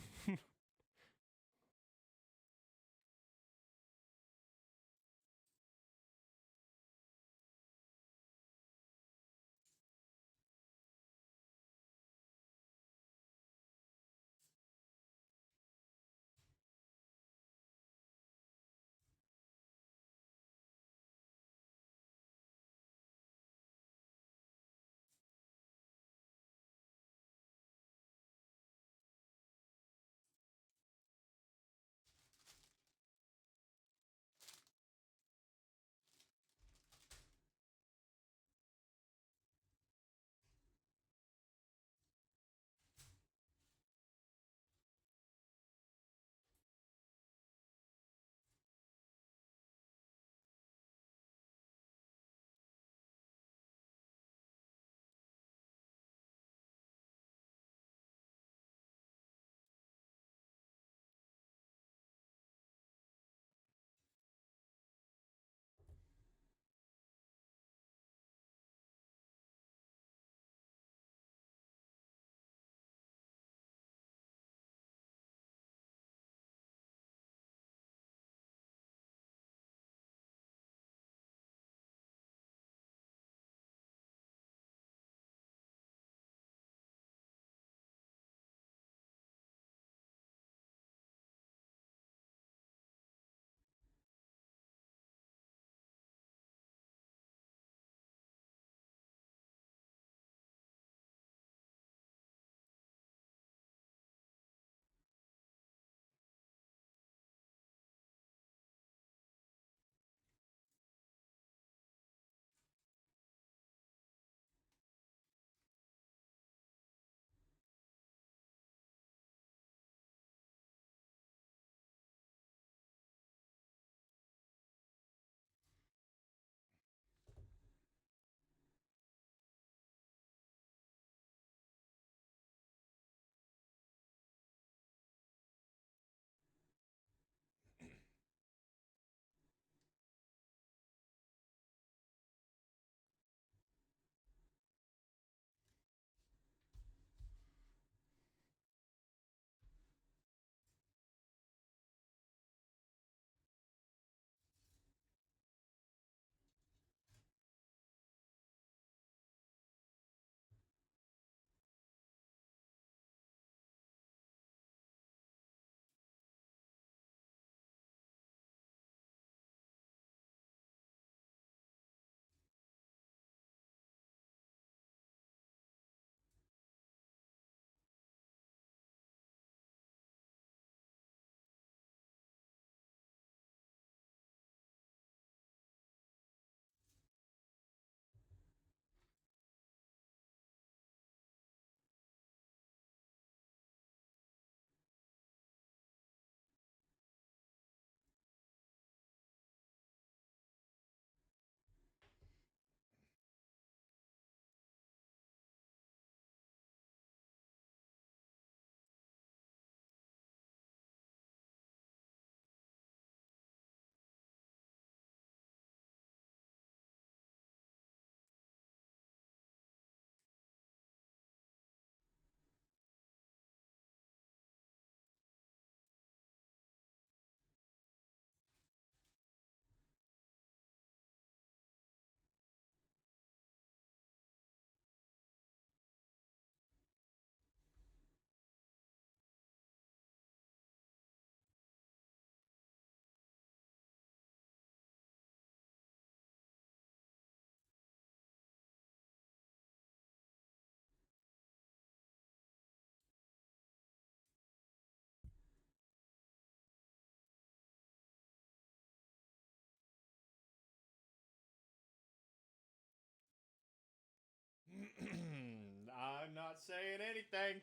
not saying anything.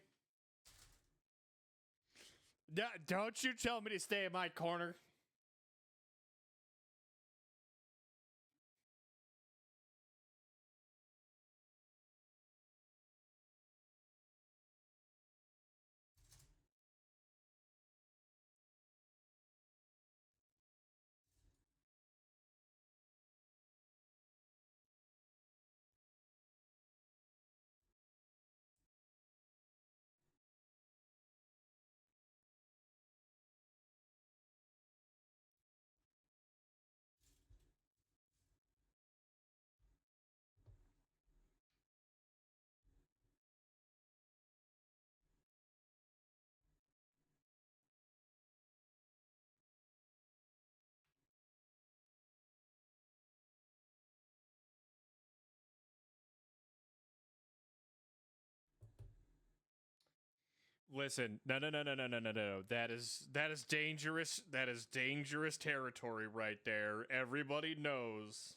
Don't you tell me to stay in my corner. Listen, no. That is dangerous. That is dangerous territory right there. Everybody knows.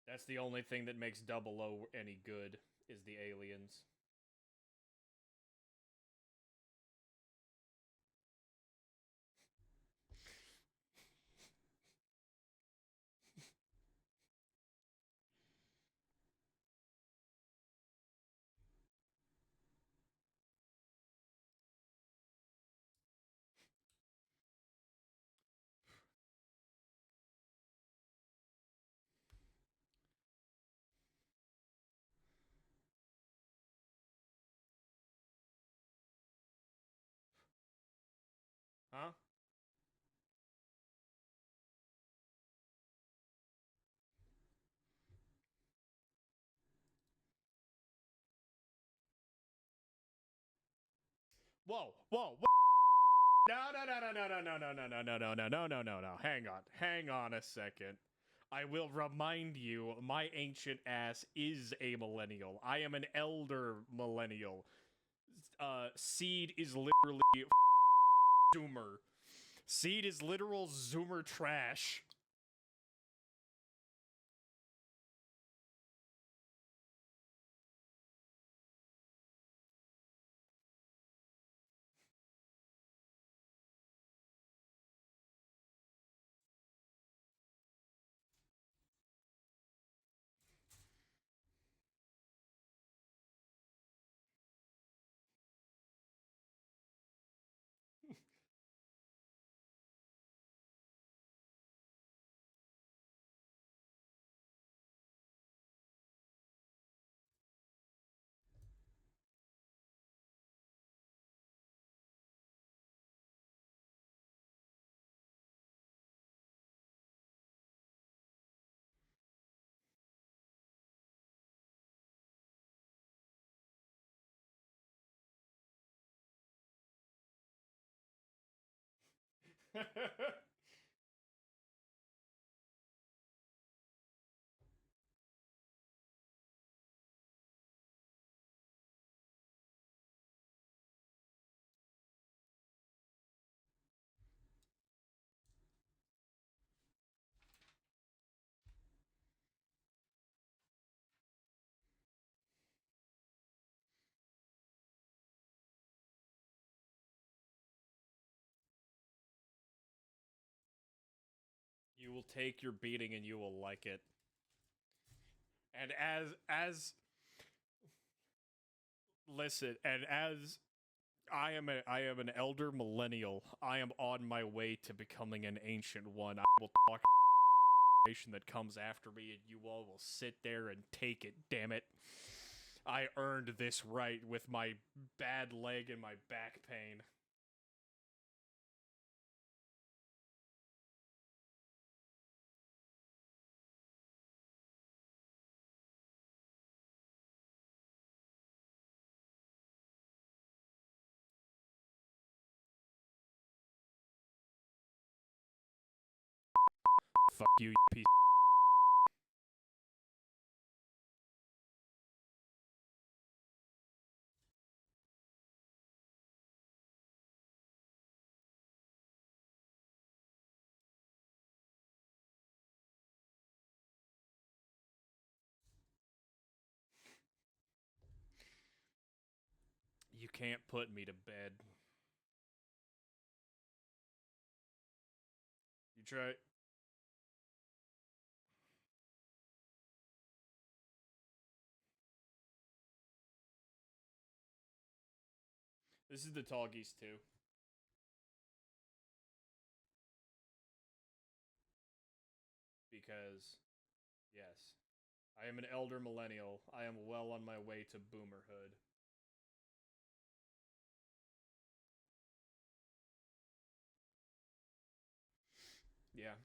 That's the only thing that makes Double O any good is the aliens. Huh? Whoa. No. Hang on a second. I will remind you, my ancient ass is a millennial. I am an elder millennial. Seed is literally Zoomer. Seed is literal Zoomer trash. You will take your beating and you will like it. And as listen, and as I am an elder millennial, I am on my way to becoming an ancient one. I will talk that comes after me and you all will sit there and take it, damn it. I earned this right with my bad leg and my back pain. Fuck you, you piece. You can't put me to bed. You try. This is the tall geese too. Because, yes, I am an elder millennial. I am well on my way to boomerhood. Yeah.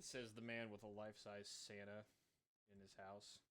says the man with a life-size Santa in his house.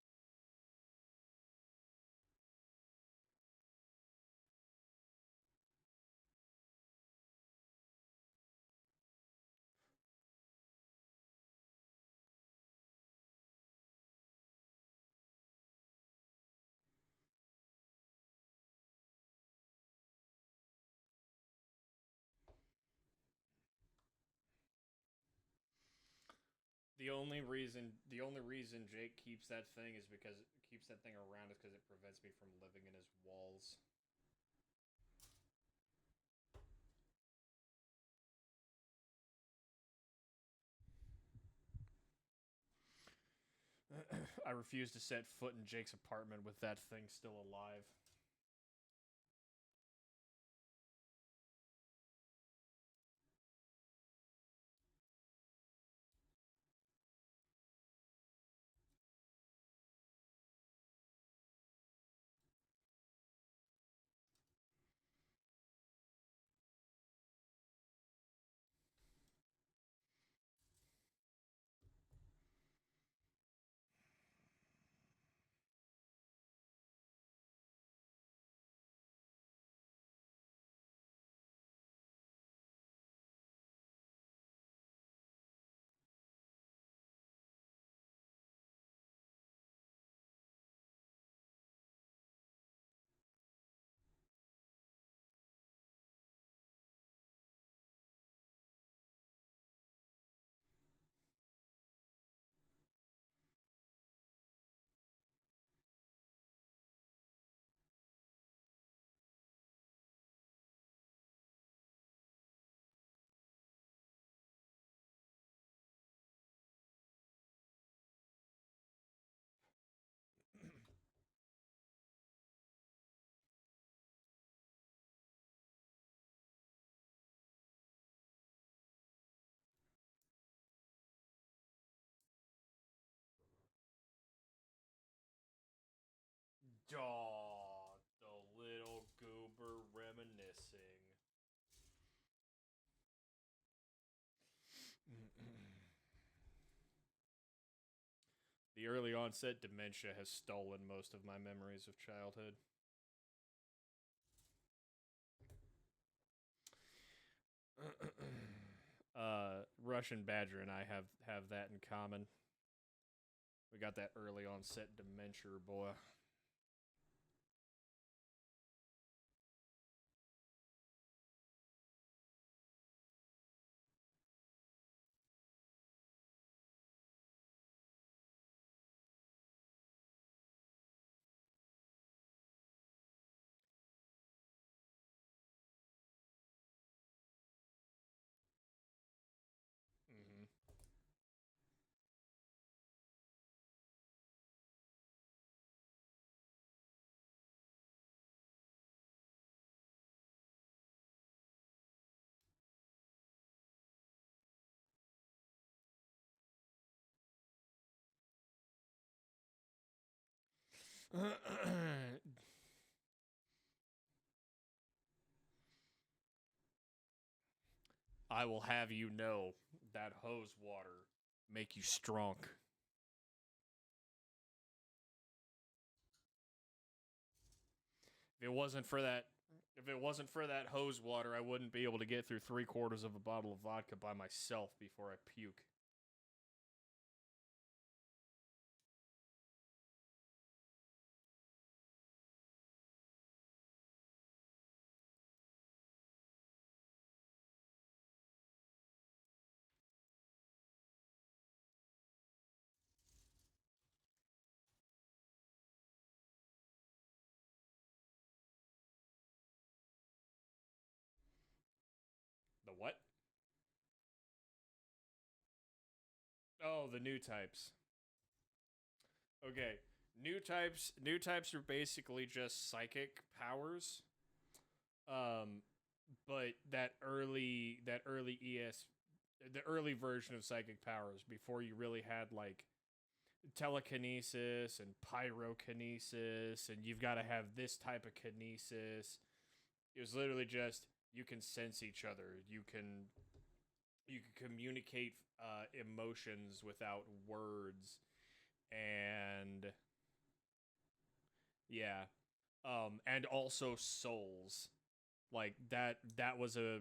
The only reason Jake keeps that thing is because keeps that thing around is because it prevents me from living in his walls. I refuse to set foot in Jake's apartment with that thing still alive. Aw, the little goober reminiscing. The early onset dementia has stolen most of my memories of childhood. Russian Badger and I have that in common. We got that early onset dementia, boy. Mm-hmm. I will have you know that hose water make you strong. If it wasn't for that, if it wasn't for that hose water, I wouldn't be able to get through 3/4 of a bottle of vodka by myself before I puke. The what? Oh, the new types. Okay. New types are basically just psychic powers. Um but that early ES the early version of psychic powers before you really had like telekinesis and pyrokinesis and you've got to have this type of kinesis. It was literally just you can sense each other. You can you can communicate emotions without words, and yeah, and also souls. Like that was a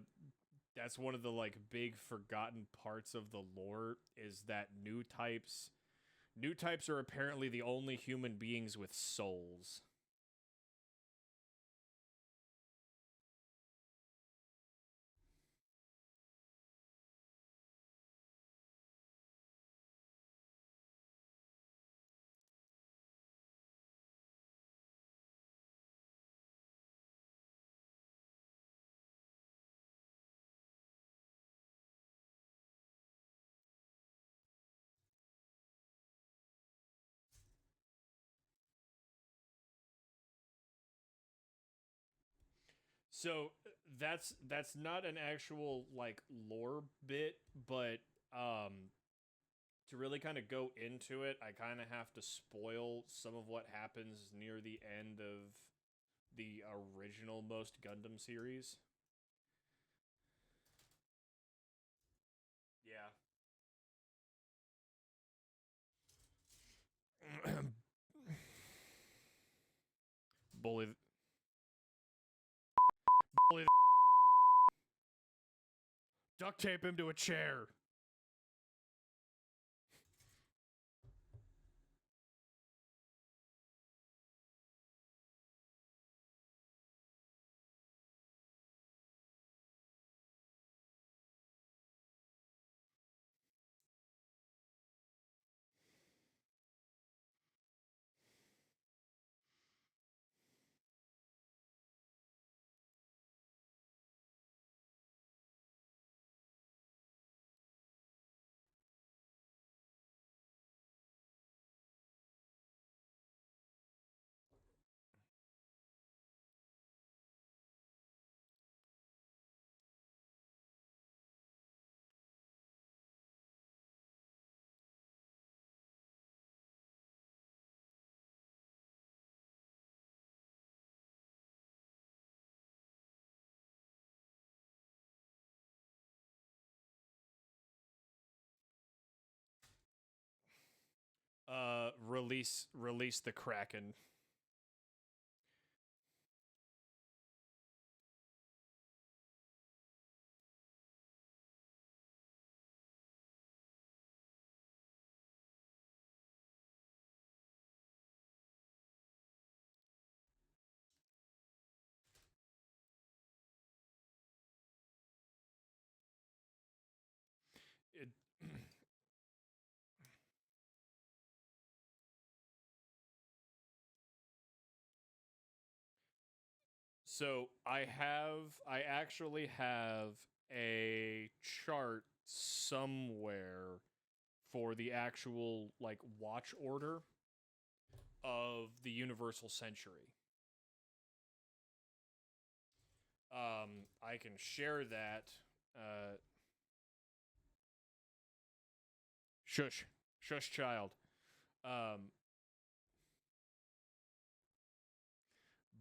that's one of the like big forgotten parts of the lore is that new types are apparently the only human beings with souls. So that's not an actual like lore bit, but um to really kind of go into it, I kind of have to spoil some of what happens near the end of the original most Gundam series. Yeah. bully, bully, duct tape him to a chair. Release the Kraken. It, so I actually have a chart somewhere for the actual like watch order of the Universal Century. I can share that. Uh, shush, shush, child. Um,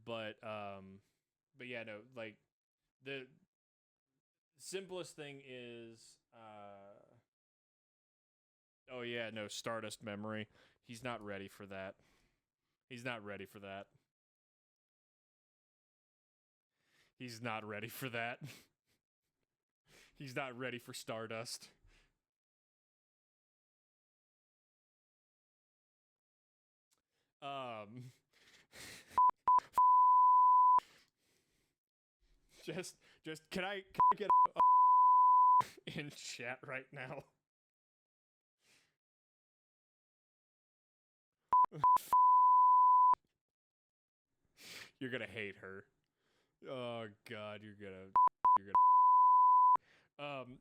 but um, but yeah, no, like the simplest thing is, oh yeah, no, Stardust memory. He's not ready for that. He's not ready for that. He's not ready for that. He's not ready for Stardust. Um, just, can I get in chat right now? You're gonna hate her. Oh God,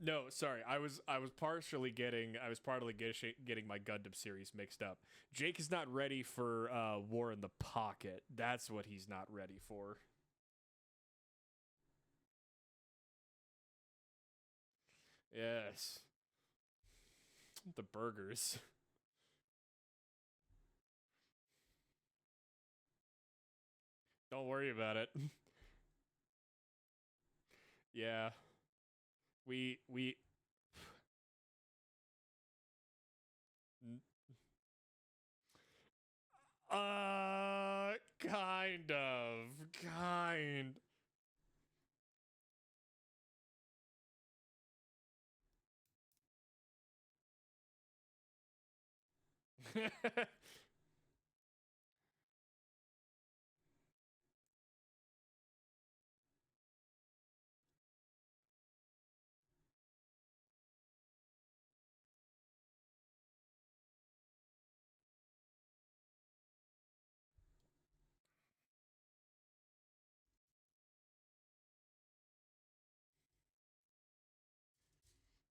no, sorry. I was partly getting my Gundam series mixed up. Jake is not ready for War in the Pocket. That's what he's not ready for. Yes. The burgers. Don't worry about it. Yeah. We Kind of. Kind.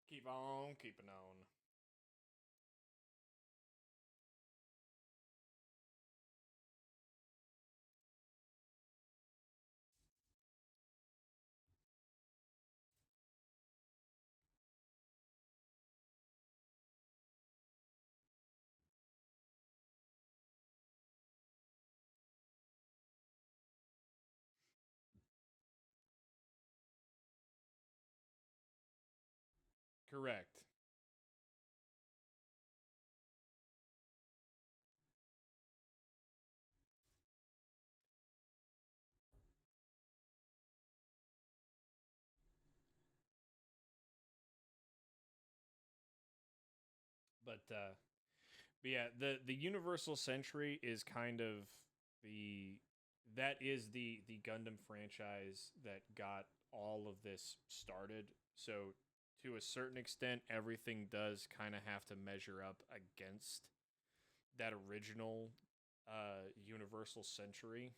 Keep on keeping on. Correct. But yeah, the Universal Century is kind of the that is the Gundam franchise that got all of this started. So to a certain extent, everything does kind of have to measure up against that original Universal Century.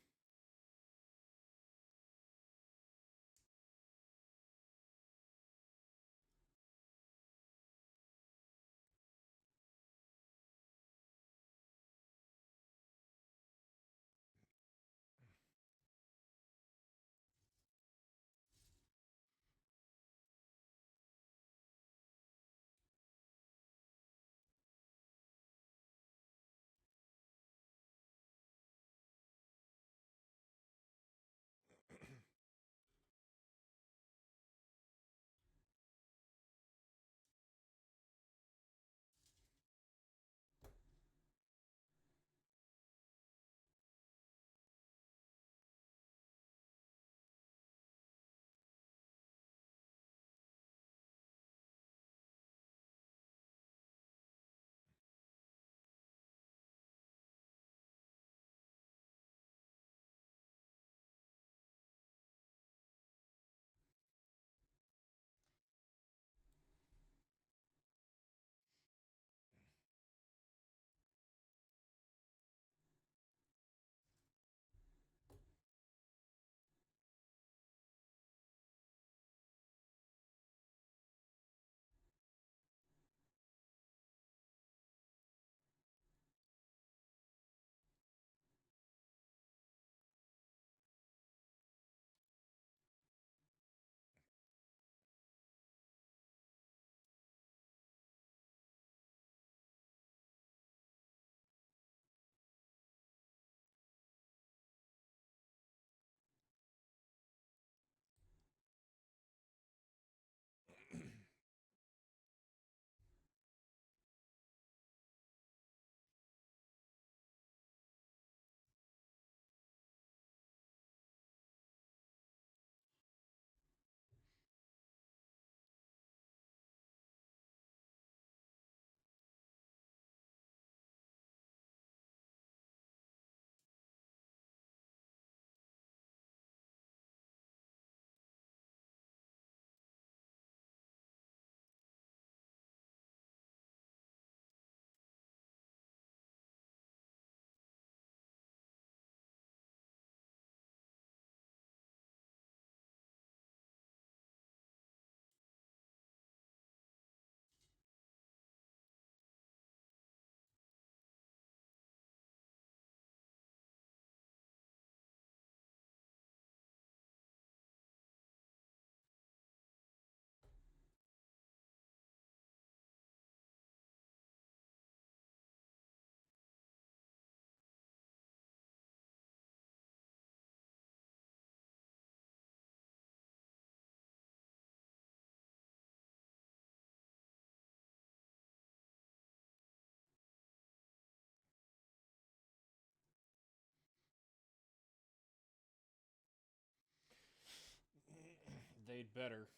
They'd better.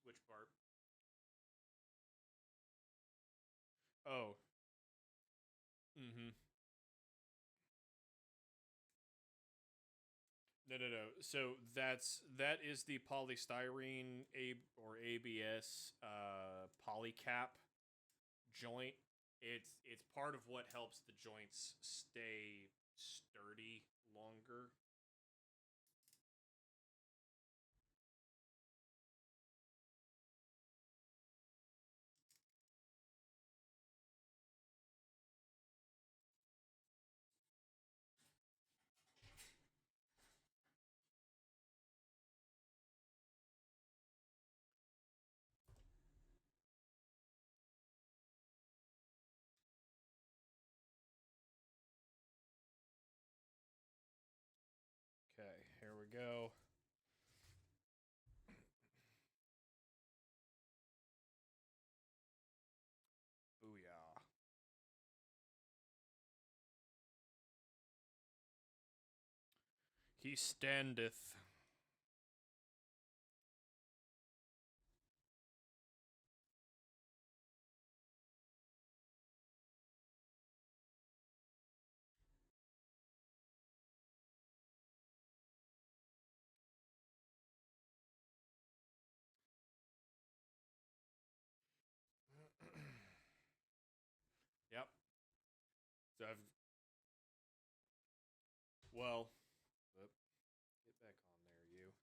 Which part? Oh. Mm-hmm. No. So that is the polystyrene ABS polycap joint. It's part of what helps the joints stay sturdy longer. Okay, here we go. Booyah. He standeth. Yep. So I've well, get back on there, you.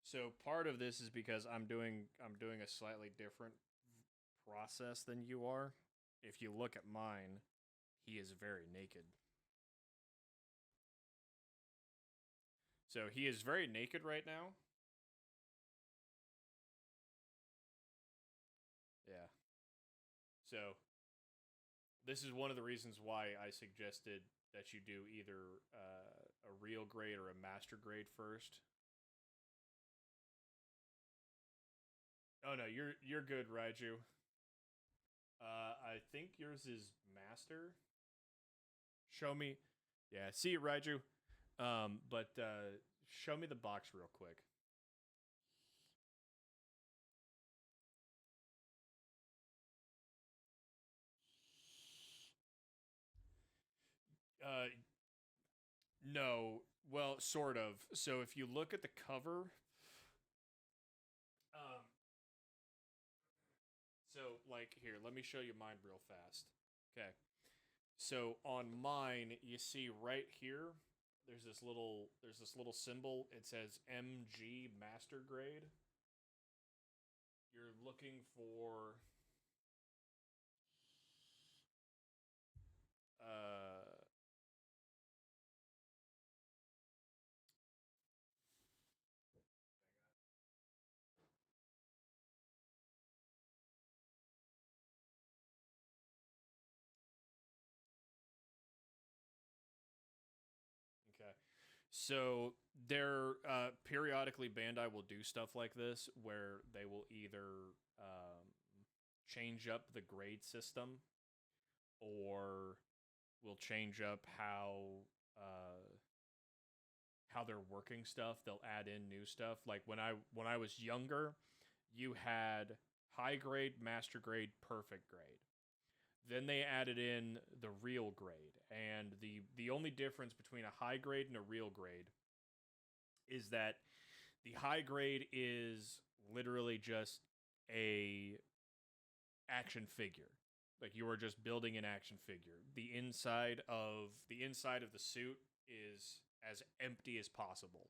So part of this is because I'm doing a slightly different process than you are. If you look at mine, he is very naked. So he is very naked right now. Yeah. So this is one of the reasons why I suggested that you do either a real grade or a master grade first. Oh no, you're good, Raiju. I think yours is master. Show me. Yeah, see you, Raiju. But show me the box real quick. Uh, no. Well, sort of. So if you look at the cover, um, so like here, let me show you mine real fast. Okay. So on mine, you see right here, there's this little symbol. It says MG Master Grade. You're looking for So there, periodically Bandai will do stuff like this where they will either change up the grade system or will change up uh, how they're working stuff. They'll add in new stuff. Like when I was younger, you had high grade, master grade, perfect grade. Then they added in the real grade, and the only difference between a high grade and a real grade is that the high grade is literally just a action figure. Like you are just building an action figure. The inside of the suit is as empty as possible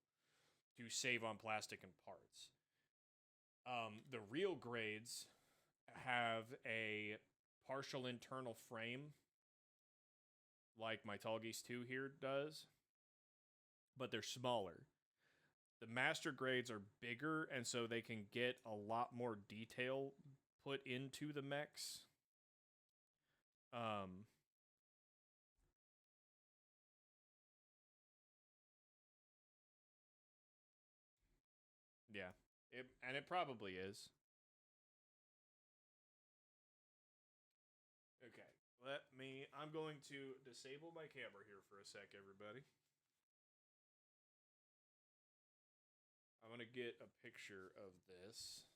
to save on plastic and parts. The real grades have a partial internal frame, like my Tall Geese 2 here does, but they're smaller. The master grades are bigger, and so they can get a lot more detail put into the mechs. Um, yeah, it probably is. Okay, I'm going to disable my camera here for a sec, everybody. I'm gonna get a picture of this.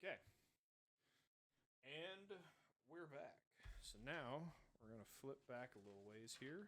Okay, and we're back. So now we're gonna flip back a little ways here.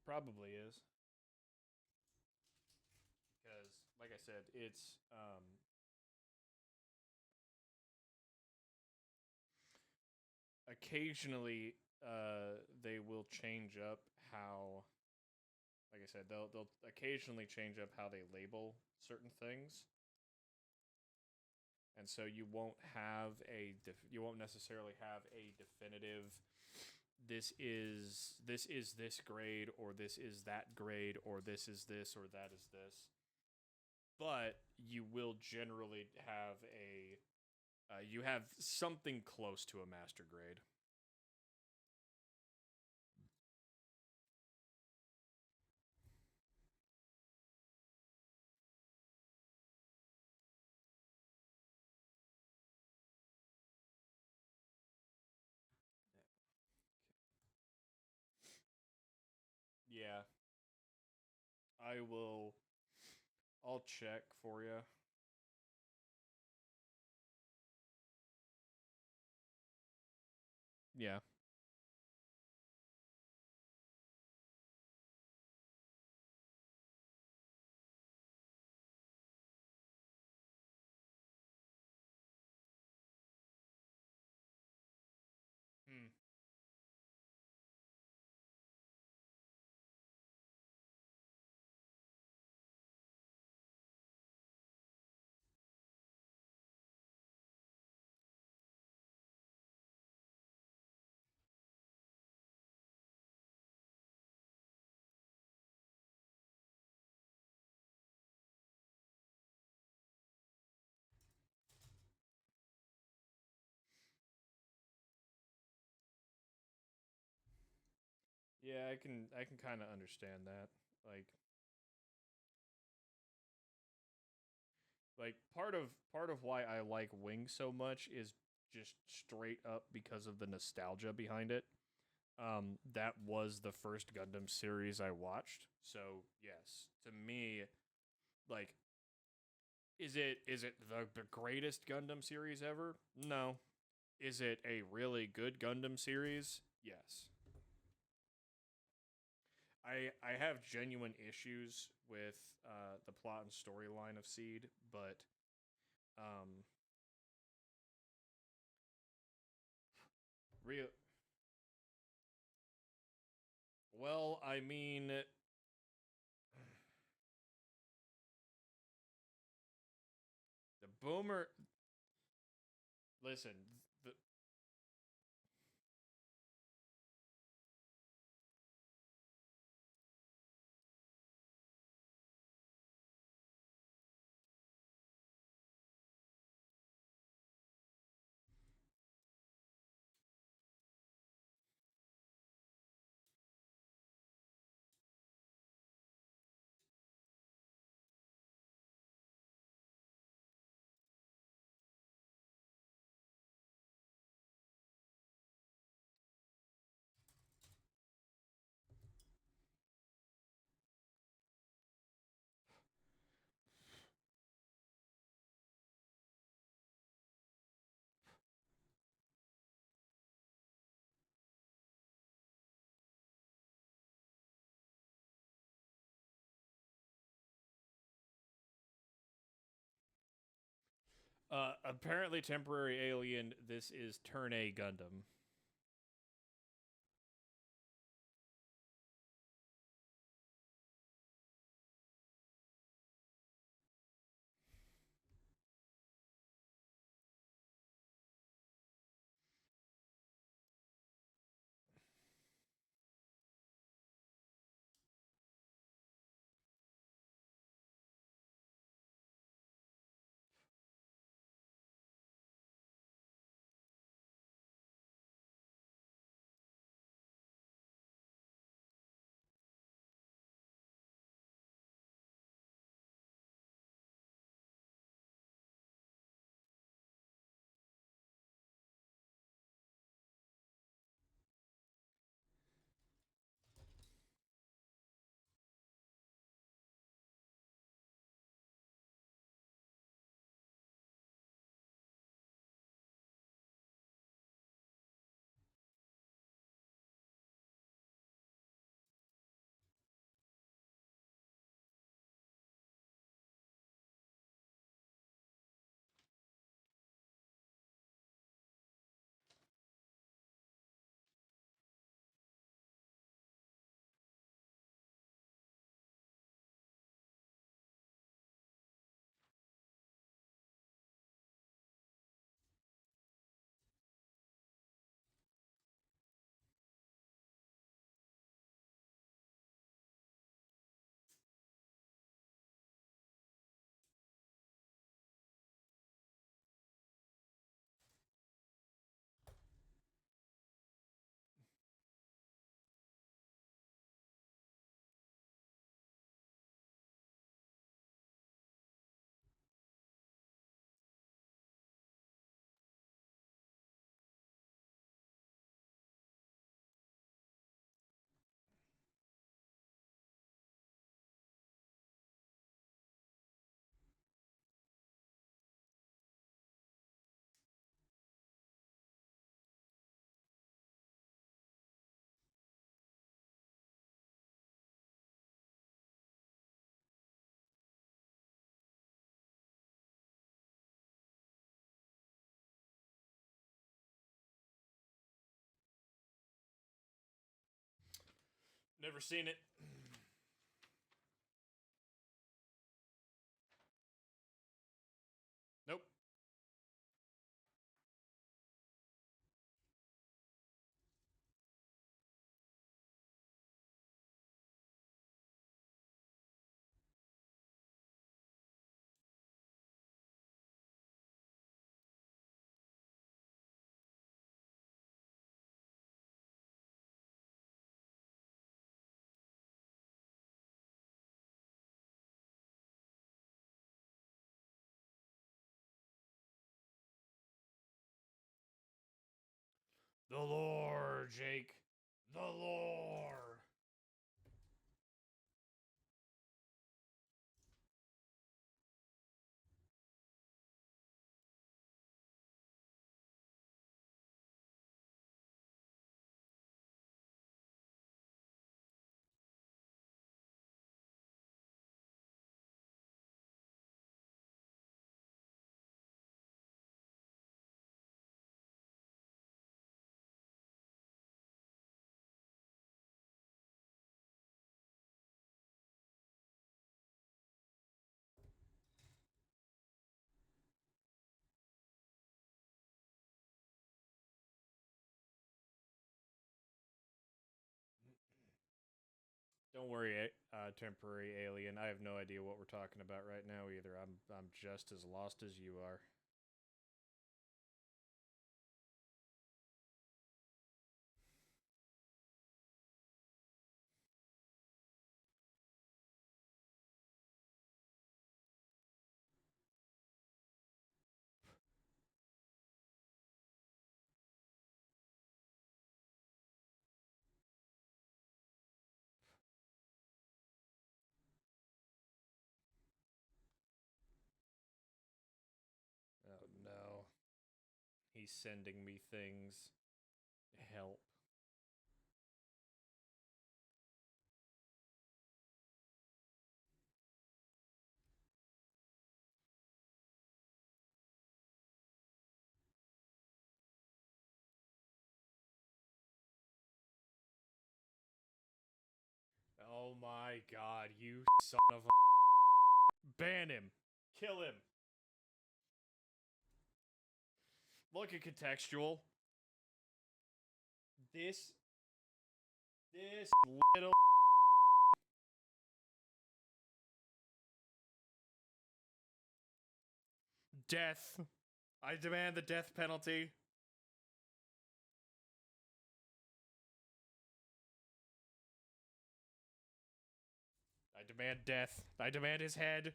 Probably is because, like I said, it's occasionally they will change up how. Like I said, they'll occasionally change up how they label certain things, and so you won't necessarily have a definitive this grade or this is that grade or this is this or that is this, but you will generally have a you have something close to a master grade. Yeah, I will. I'll check for you. Yeah. Hmm. Yeah, I can kind of understand that. Like part of why I like Wing so much is just straight up because of the nostalgia behind it. that was the first Gundam series I watched. So yes, to me, like, is it the greatest Gundam series ever? No. Is it a really good Gundam series? Yes. I have genuine issues with the plot and storyline of Seed, but um, real. Well, I mean, the boomer. Listen, the, apparently temporary alien. This is Turn A Gundam. Never seen it. Nope. The lore, Jake. The lore. Don't worry, temporary alien. I have no idea what we're talking about right now either. I'm just as lost as you are. Oh no. He's sending me things. Help. Oh my god, you son of a. Ban him. Kill him. Look at contextual. This. This little. Death. I demand the death penalty. I demand death. I demand his head.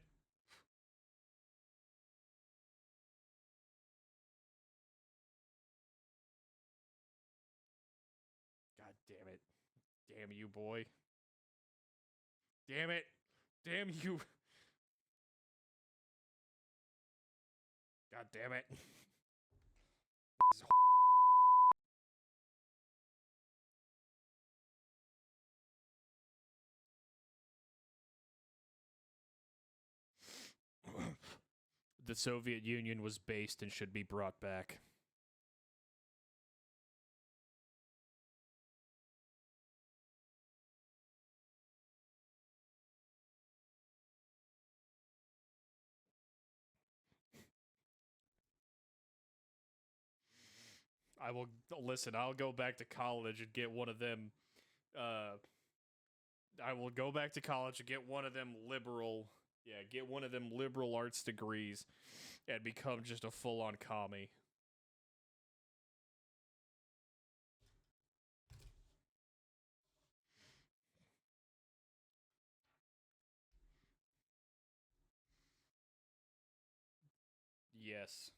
God damn it. Damn you, boy. Damn it. Damn you. God damn it. The Soviet Union was based and should be brought back. I will listen. I'll go back to college and get one of them. I will go back to college and get one of them liberal. Yeah, get one of them liberal arts degrees, and become just a full-on commie. Yes.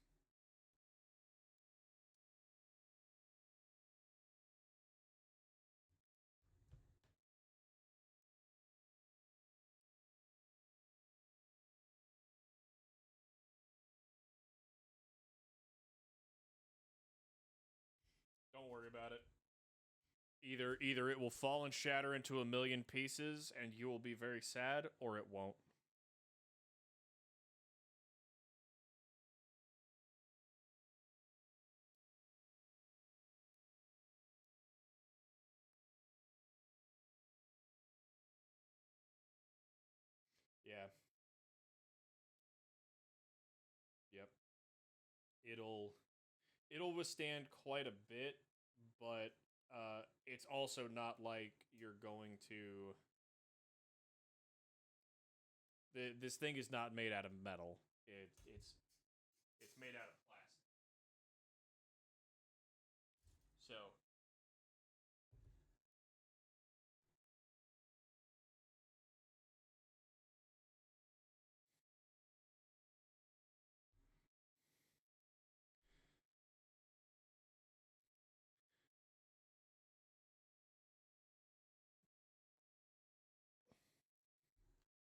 Don't worry about it. Either it will fall and shatter into a million pieces, and you will be very sad, or it won't. Yeah. Yep. It'll it'll withstand quite a bit, but it's also not like you're going to. This thing is not made out of metal. It's made out of plastic. So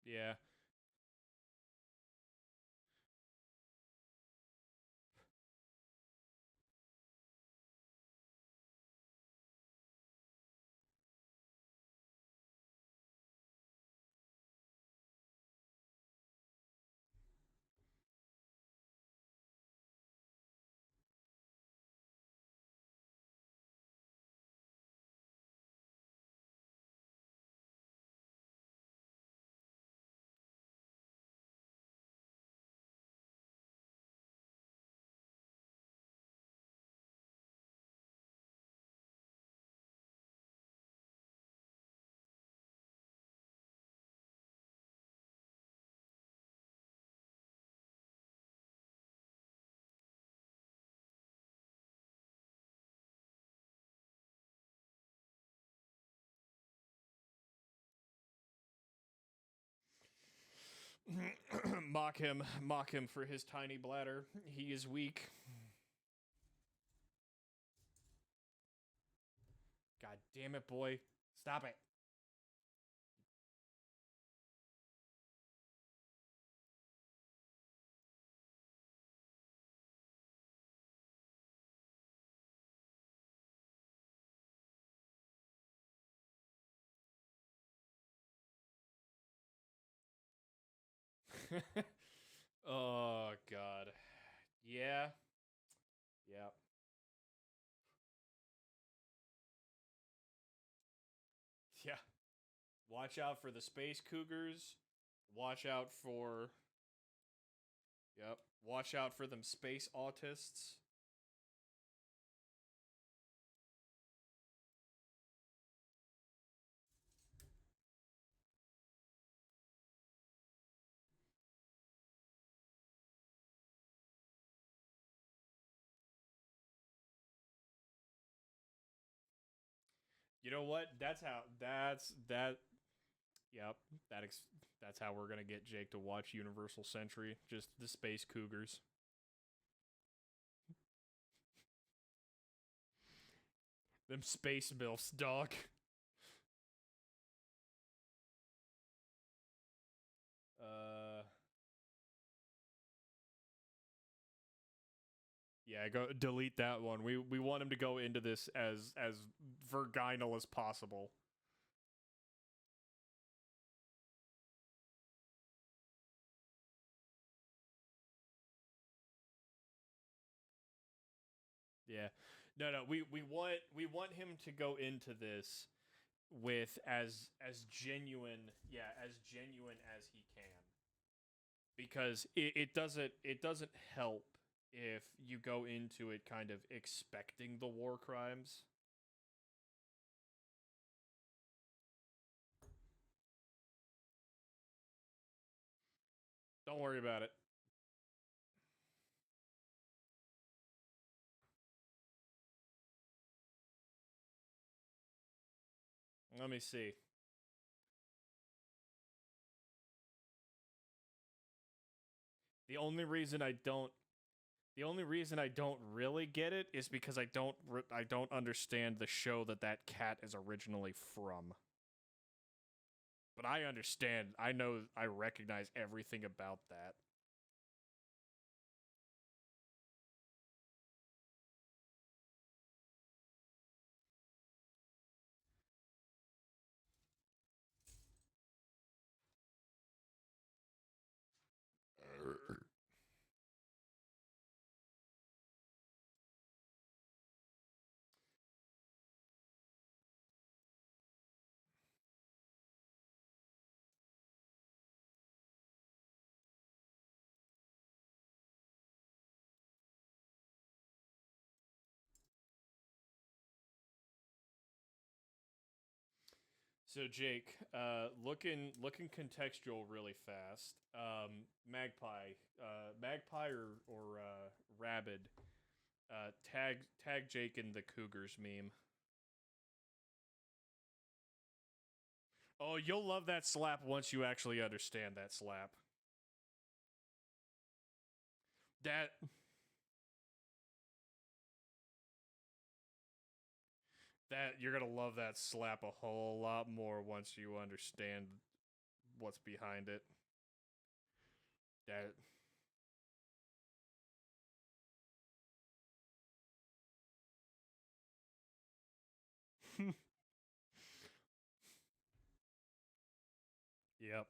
Yeah. Mock him for his tiny bladder. He is weak. God damn it, boy. Stop it. Oh god. Yeah. Yeah. Yeah. Watch out for the space cougars. Watch out for Yep. Watch out for them space autists. You know what? That yep. That's how we're going to get Jake to watch Universal Century, just the space cougars. Them space milfs, dog. Uh Yeah, go delete that one. We want him to go into this as virginal as possible. Yeah. No, no, we want him to go into this with as genuine, yeah, as genuine as he can. Because it doesn't help if you go into it kind of expecting the war crimes. Don't worry about it. Let me see. The only reason I don't the only reason I don't really get it is because I don't understand the show that that cat is originally from. But I understand. I know I recognize everything about that. So Jake, looking contextual really fast. Magpie or Rabid. Tag Jake in the Cougars meme. Oh, you'll love that slap once you actually understand that slap. That that you're gonna love that slap a whole lot more once you understand what's behind it. That Yep.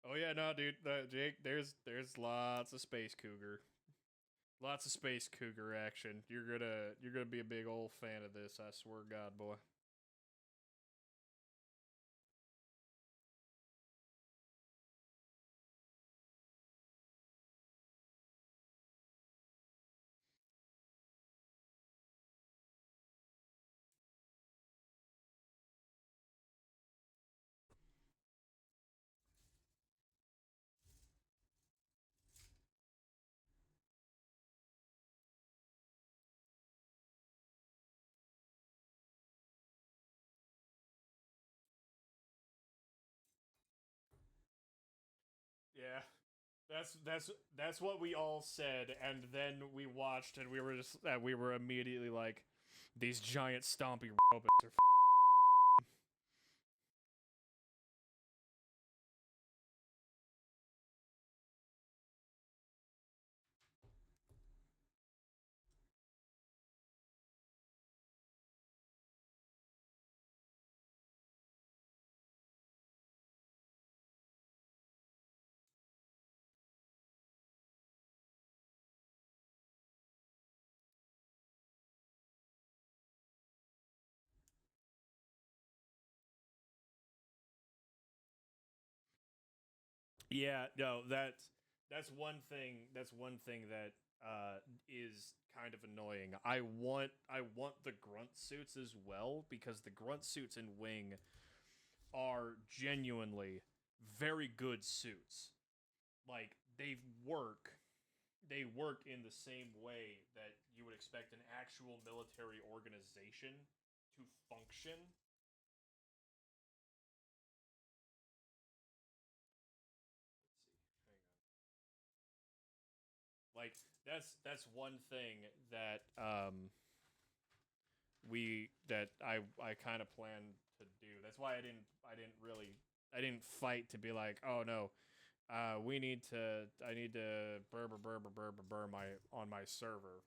Oh yeah, no, dude. Jake, there's lots of space cougar, lots of space cougar action. You're gonna be a big old fan of this. I swear, to God, boy. Yeah, that's what we all said, and then we watched, and we were immediately like, these giant stompy robots are. Yeah, no, that's one thing. That's one thing that is kind of annoying. I want the grunt suits as well because the grunt suits in Wing are genuinely very good suits. Like they work in the same way that you would expect an actual military organization to function. Let's see. Hang on. Like that's one thing that I kind of plan to do. That's why I didn't fight to be like, oh no, we need to I need to burr my on my server.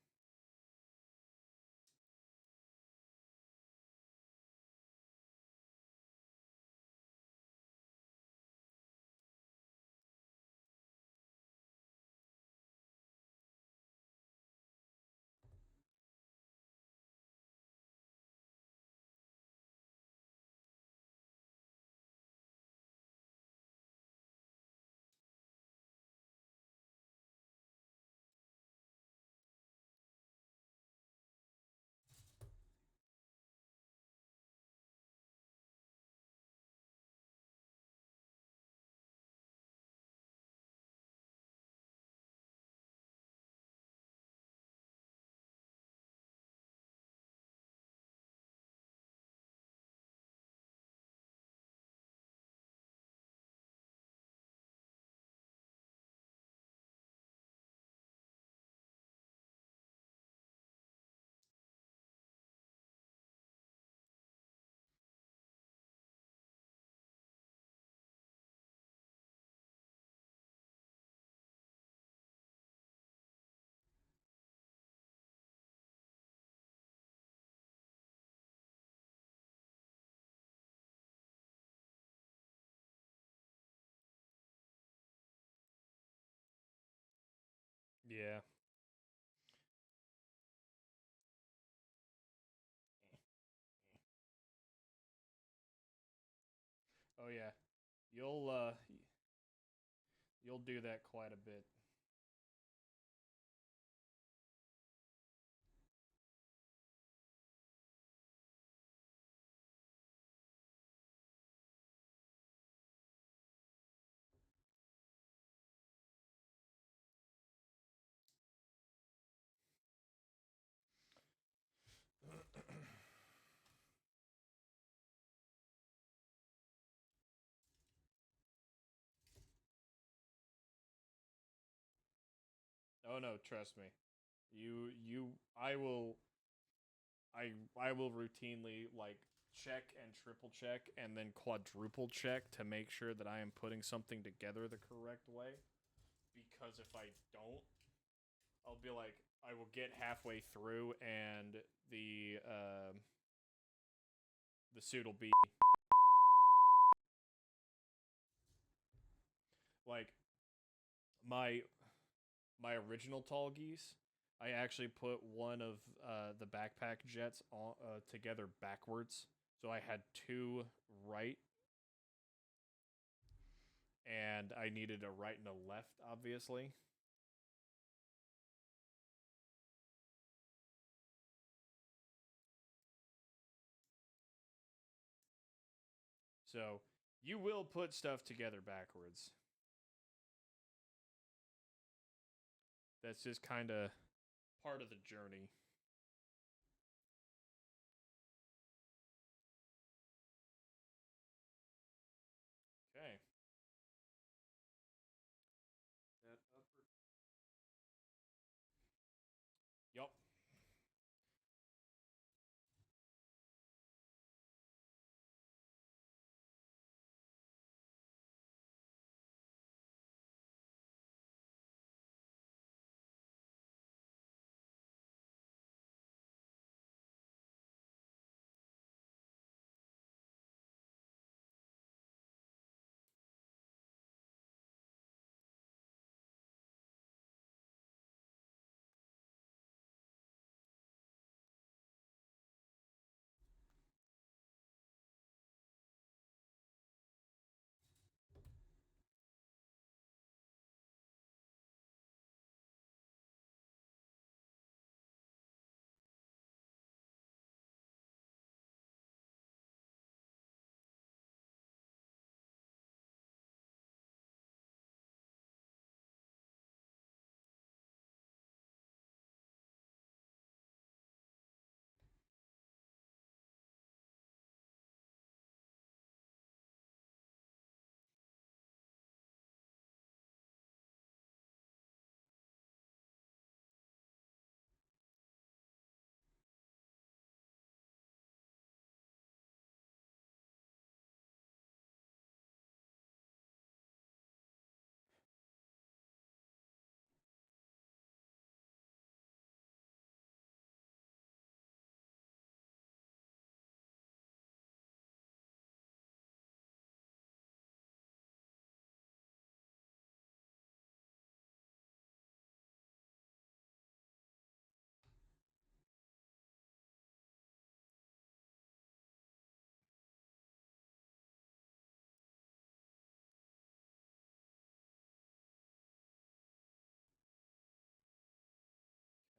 Yeah. Oh yeah. You'll uh you'll do that quite a bit. Oh no, trust me. You I will I will routinely like check and triple check and then quadruple check to make sure that I am putting something together the correct way. Because if I don't, I'll be like, I will get halfway through and the suit will be like my my original tall geese. I actually put one of the backpack jets together backwards, so I had two right, and I needed a right and a left, obviously. So you will put stuff together backwards. That's just kind of part of the journey. Okay. That upper. Yup.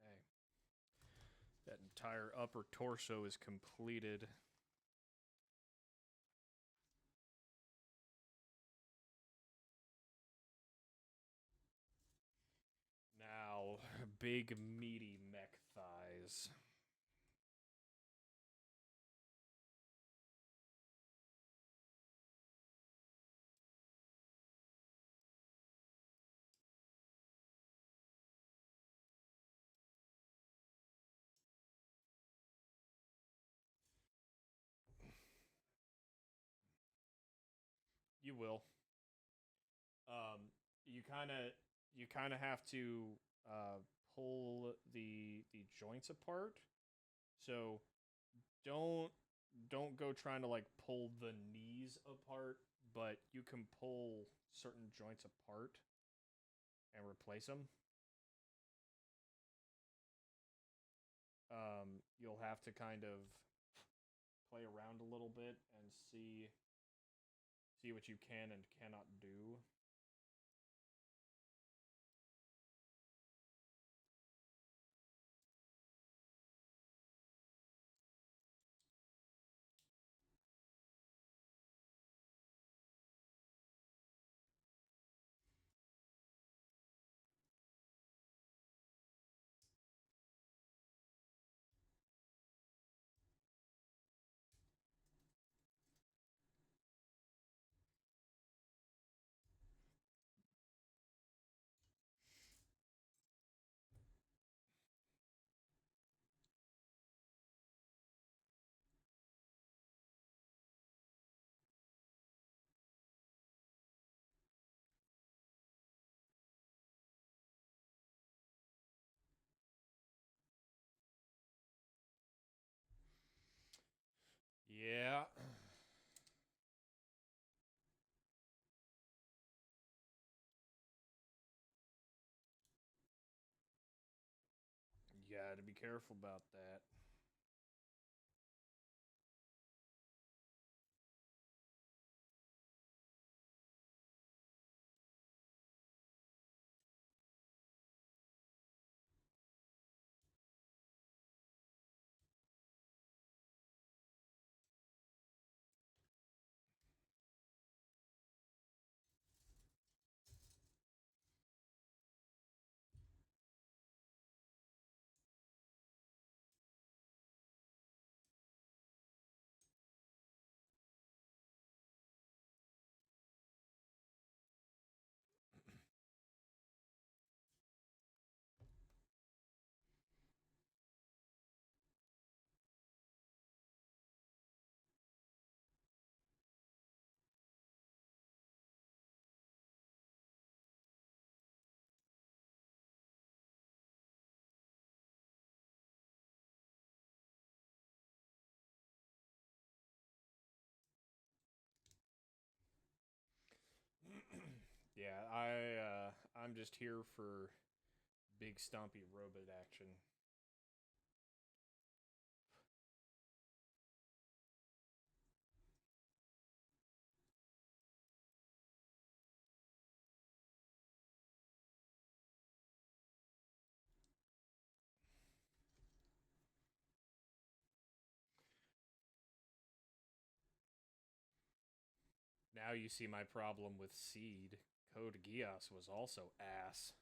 Okay. That entire upper torso is completed. Now, big meaty mech thighs. You will. Um, you kind of you kind of have to uh, pull the joints apart. So don't don't go trying to like pull the knees apart, but you can pull certain joints apart and replace them. You'll have to kind of play around a little bit and see what you can and cannot do. Yeah. You gotta be careful about that. Yeah, I'm just here for big stompy robot action. Now you see my problem with Seed. Code Geass was also ass.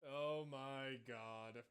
Oh my god.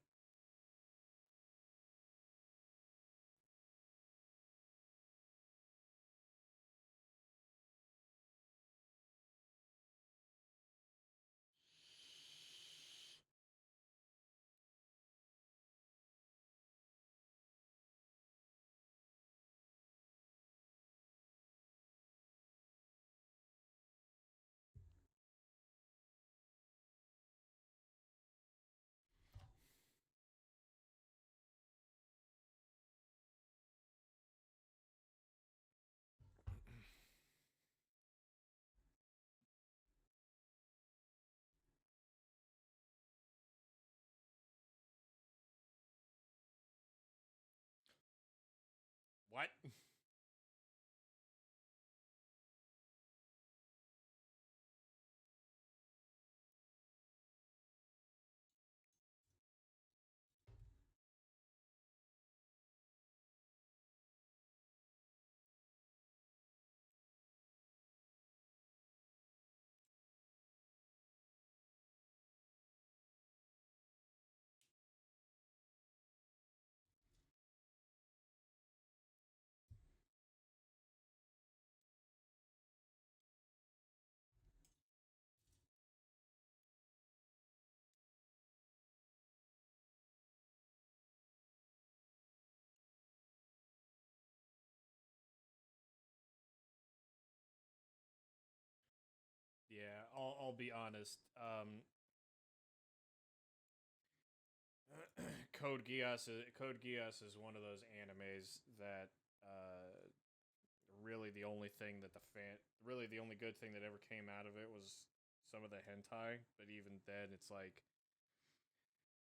What? Yeah, I'll be honest. Code Geass is one of those animes that really the only thing that really the only good thing that ever came out of it was some of the hentai, but even then it's like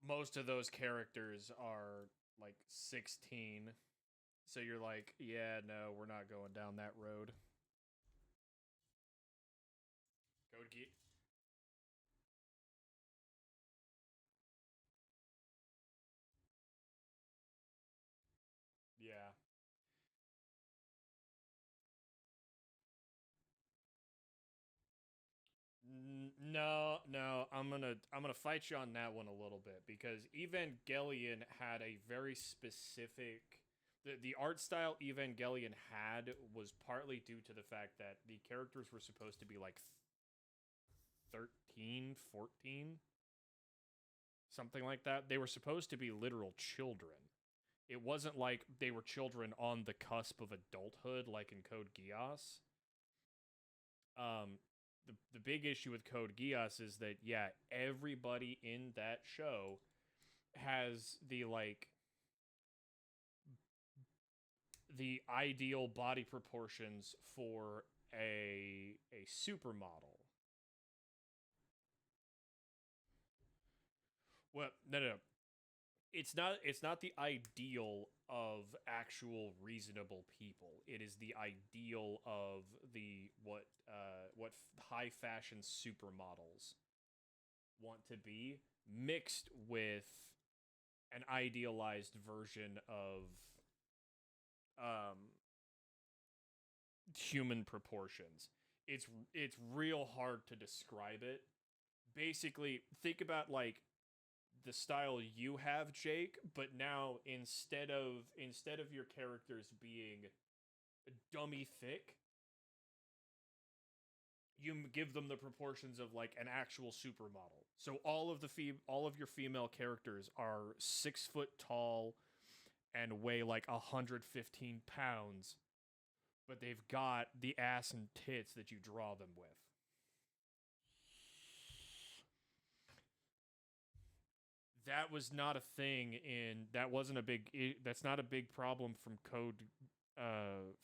most of those characters are like 16. So you're like, yeah, no, we're not going down that road. Code Geass. Yeah. No, no, I'm gonna fight you on that one a little bit because Evangelion had a very specific the art style Evangelion had was partly due to the fact that the characters were supposed to be like 13, 14, something like that. They were supposed to be literal children. It wasn't like they were children on the cusp of adulthood like in Code Geass. The big issue with Code Geass is that yeah, everybody in that show has the ideal body proportions for a supermodel. Well, no. It's not the ideal of actual reasonable people. It is the ideal of the what high fashion supermodels want to be mixed with an idealized version of um human proportions. It's real hard to describe it. Basically, think about like the style you have, Jake, but now instead of your characters being dummy thick, you give them the proportions of like an actual supermodel. So all of your female characters are 6 foot tall and weigh like 115 pounds, but they've got the ass and tits that you draw them with. That was not a thing in that wasn't a big that's not a big problem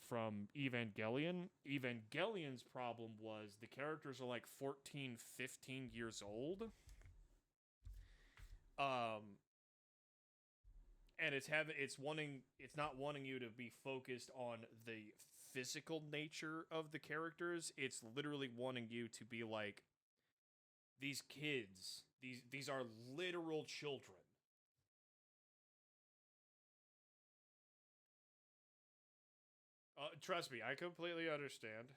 from Evangelion. Evangelion's problem was the characters are like 14, 15 years old. Um and it's not wanting you to be focused on the physical nature of the characters. It's literally wanting you to be like these kids. These are literal children. Trust me, I completely understand.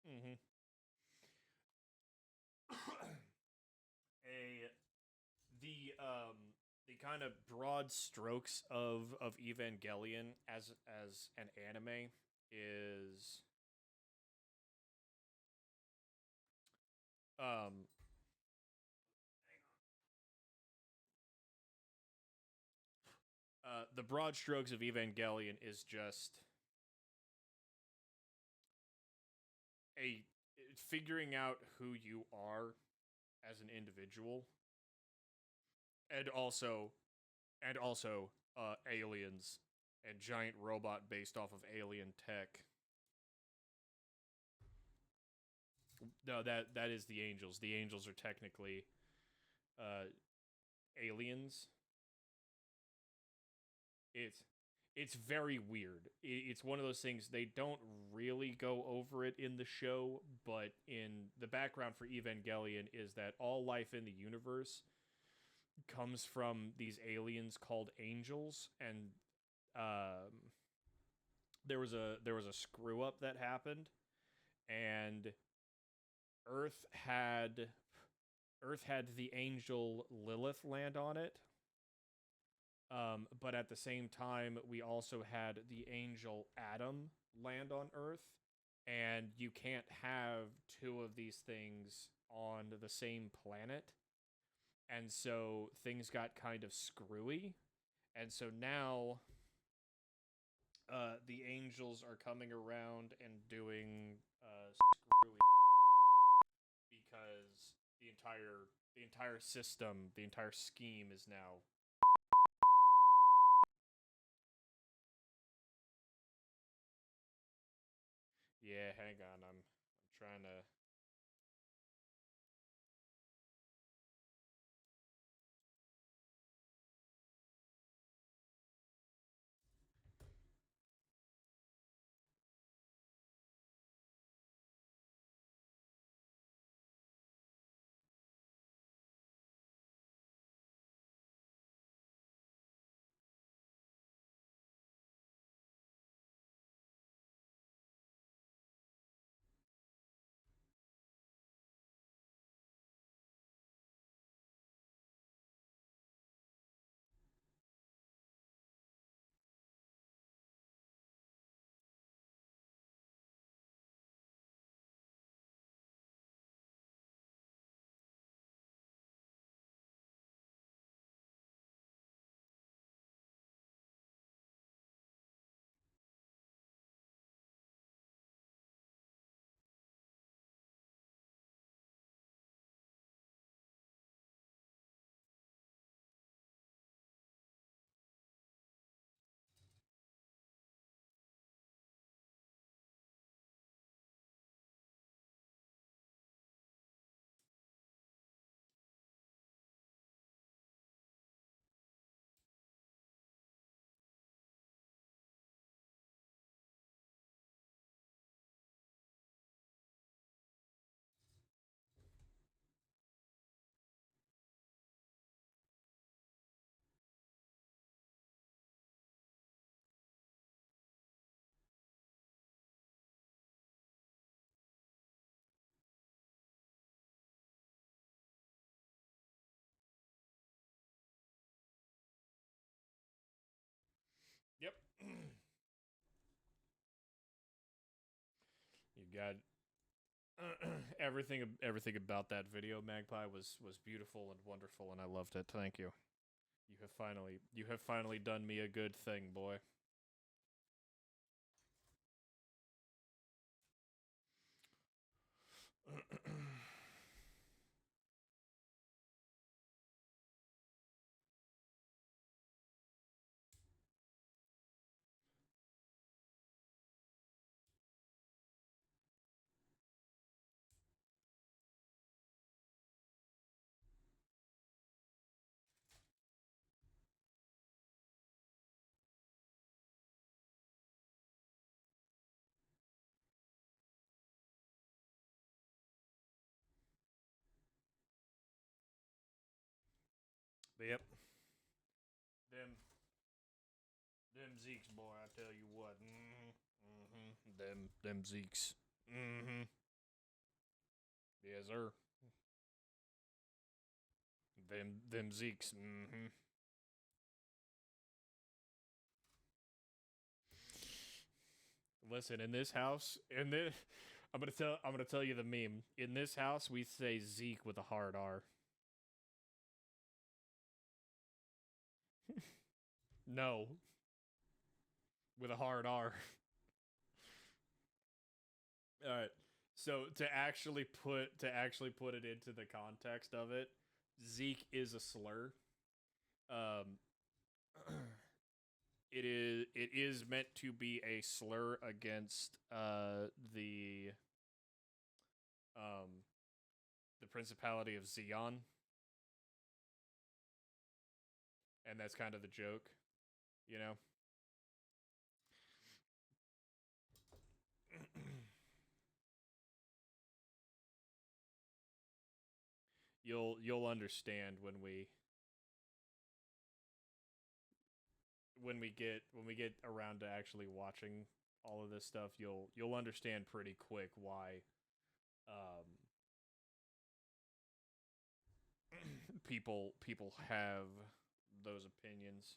Mm-hmm. a the kind of broad strokes of Evangelion as an anime is um the broad strokes of Evangelion is just a figuring out who you are as an individual, and also aliens and giant robot based off of alien tech. No, that is the angels. The angels are technically uh, aliens. It's very weird. It's one of those things they don't really go over it in the show, but in the background for Evangelion is that all life in the universe comes from these aliens called angels, and there was a screw up that happened, and Earth had Earth had the angel Lilith land on it. But at the same time, we also had the angel Adam land on Earth, and you can't have two of these things on the same planet. And so things got kind of screwy. And so now the angels are coming around and doing screwy because the entire system, the entire scheme is now. Yeah, hang on. I'm trying to. Yep. You got everything about that video, Magpie, was beautiful and wonderful, and I loved it. Thank you. You have finally done me a good thing, boy. But yep, them them Zeeks, boy. I tell you what. Them Zeeks. Yes, sir. Them Zeeks. Listen, in this house, in this, I'm gonna tell you the meme. In this house, we say Zeke with a hard R. No, with a hard R. All right. So to actually put it into the context of it, Zeke is a slur. Um, it is meant to be a slur against um the Principality of Zeon, and that's kind of the joke, you know. You'll understand when we get around to actually watching all of this stuff. You'll understand pretty quick why um people have those opinions.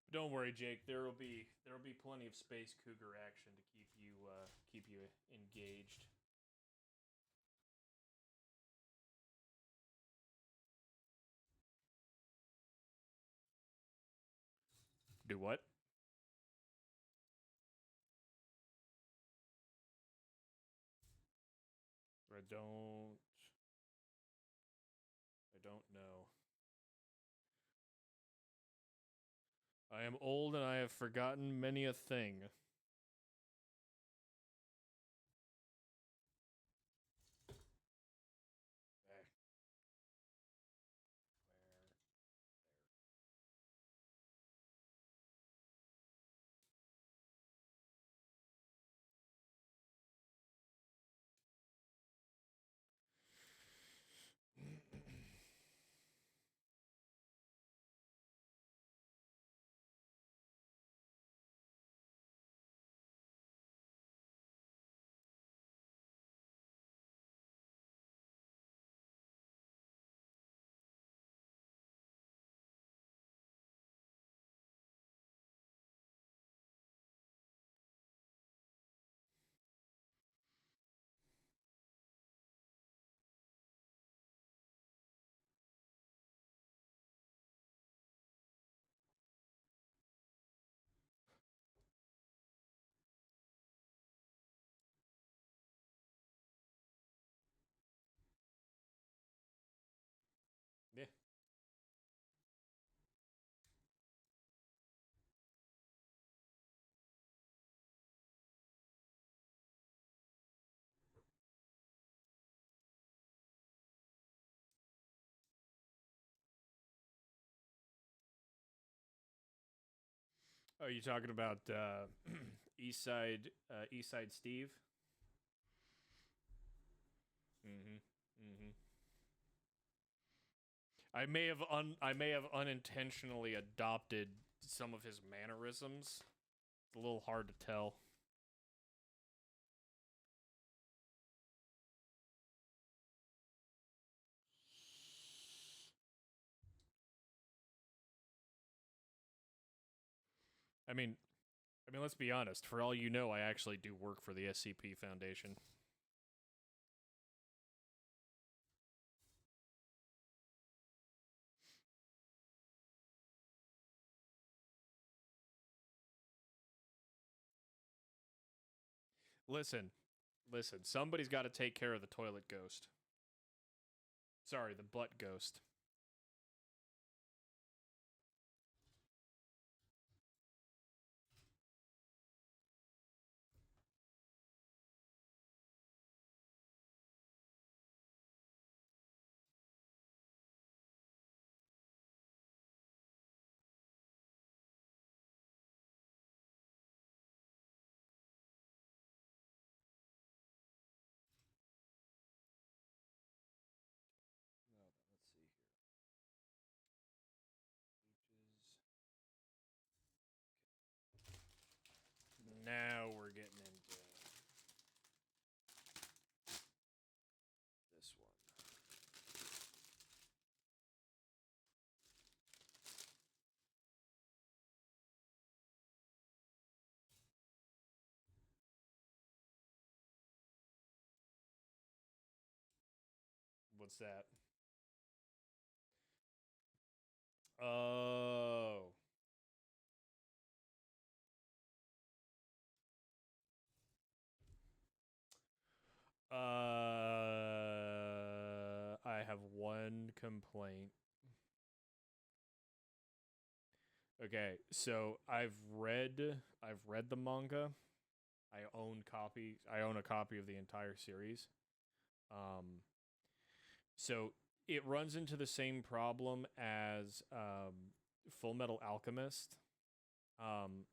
Don't worry, Jake. There will be plenty of space cougar action to keep you engaged. Do what? I don't. I don't know. I am old and I have forgotten many a thing. There. Yeah. Oh, you talking about East Side Steve? Mm-hmm. Mm-hmm. I may have unintentionally adopted some of his mannerisms. It's a little hard to tell. I mean, let's be honest. For all you know, I actually do work for the SCP Foundation. Listen, listen. Somebody's got to take care of the toilet ghost. Sorry, the butt ghost. Now we're getting into this one. What's that? Oh. I have one complaint. Okay, so I've read the manga. I own a copy of the entire series. Um so it runs into the same problem as Full Metal Alchemist. Um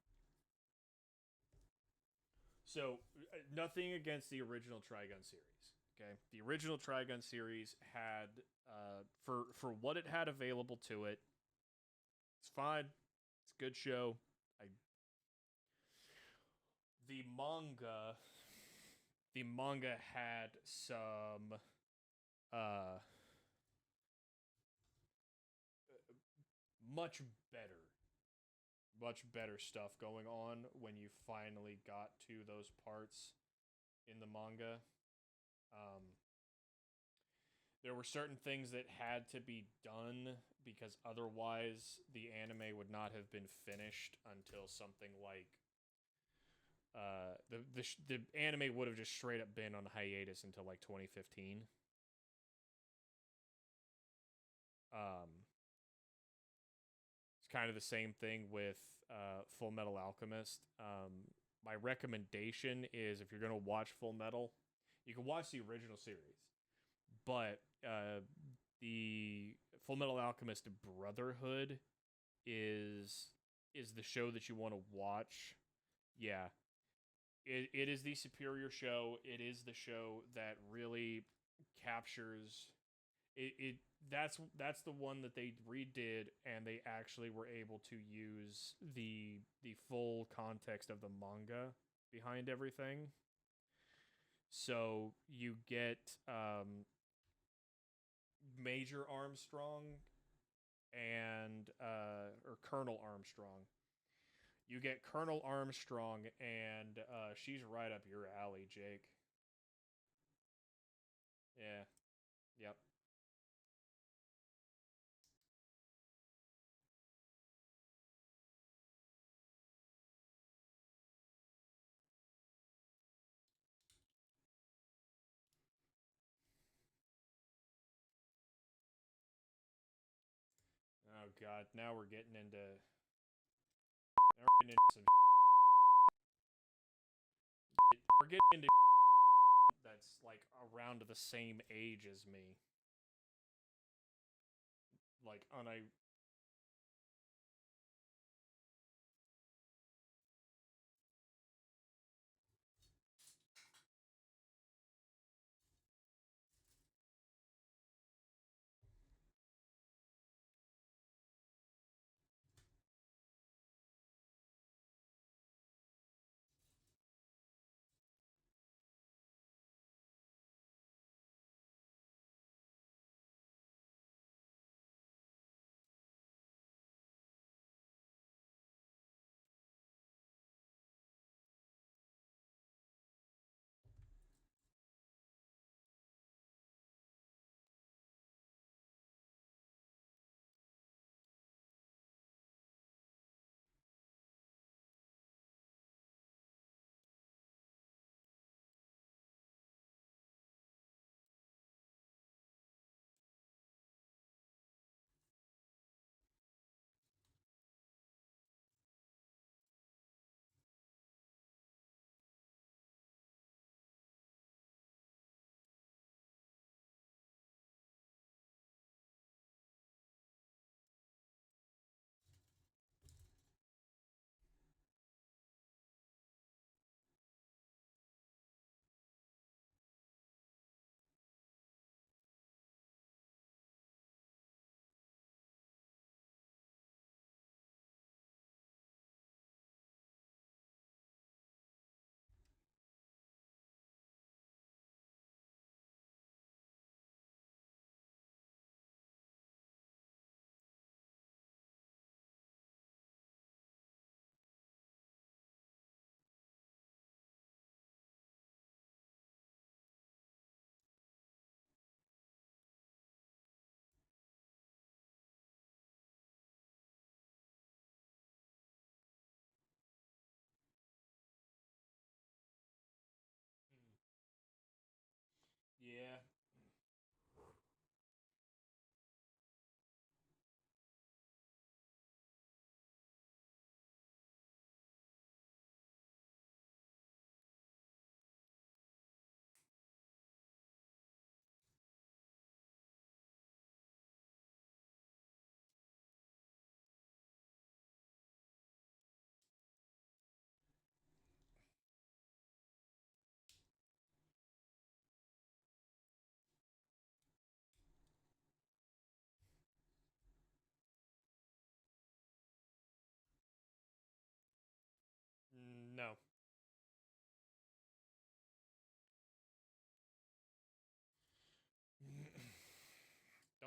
Nothing against the original Trigun series. Okay, the original Trigun series had for what it had available to it, it's fine. It's a good show. I the manga the manga had some uh much better stuff going on when you finally got to those parts in the manga. Um, there were certain things that had to be done because otherwise the anime would not have been finished until something like the anime would have just straight up been on hiatus until like 2015. It's kind of the same thing with Full Metal Alchemist. My recommendation is if you're gonna watch Full Metal, you can watch the original series, but the Full Metal Alchemist Brotherhood is the show that you want to watch. Yeah, it is the superior show. It is the show that really captures it. That's the one that they redid, and they actually were able to use the full context of the manga behind everything. So you get Major Armstrong and or Colonel Armstrong. You get Colonel Armstrong, and she's right up your alley, Jake. Yeah. Yep. Oh God. Now we're getting into some. We're getting into that's like around the same age as me. Like on a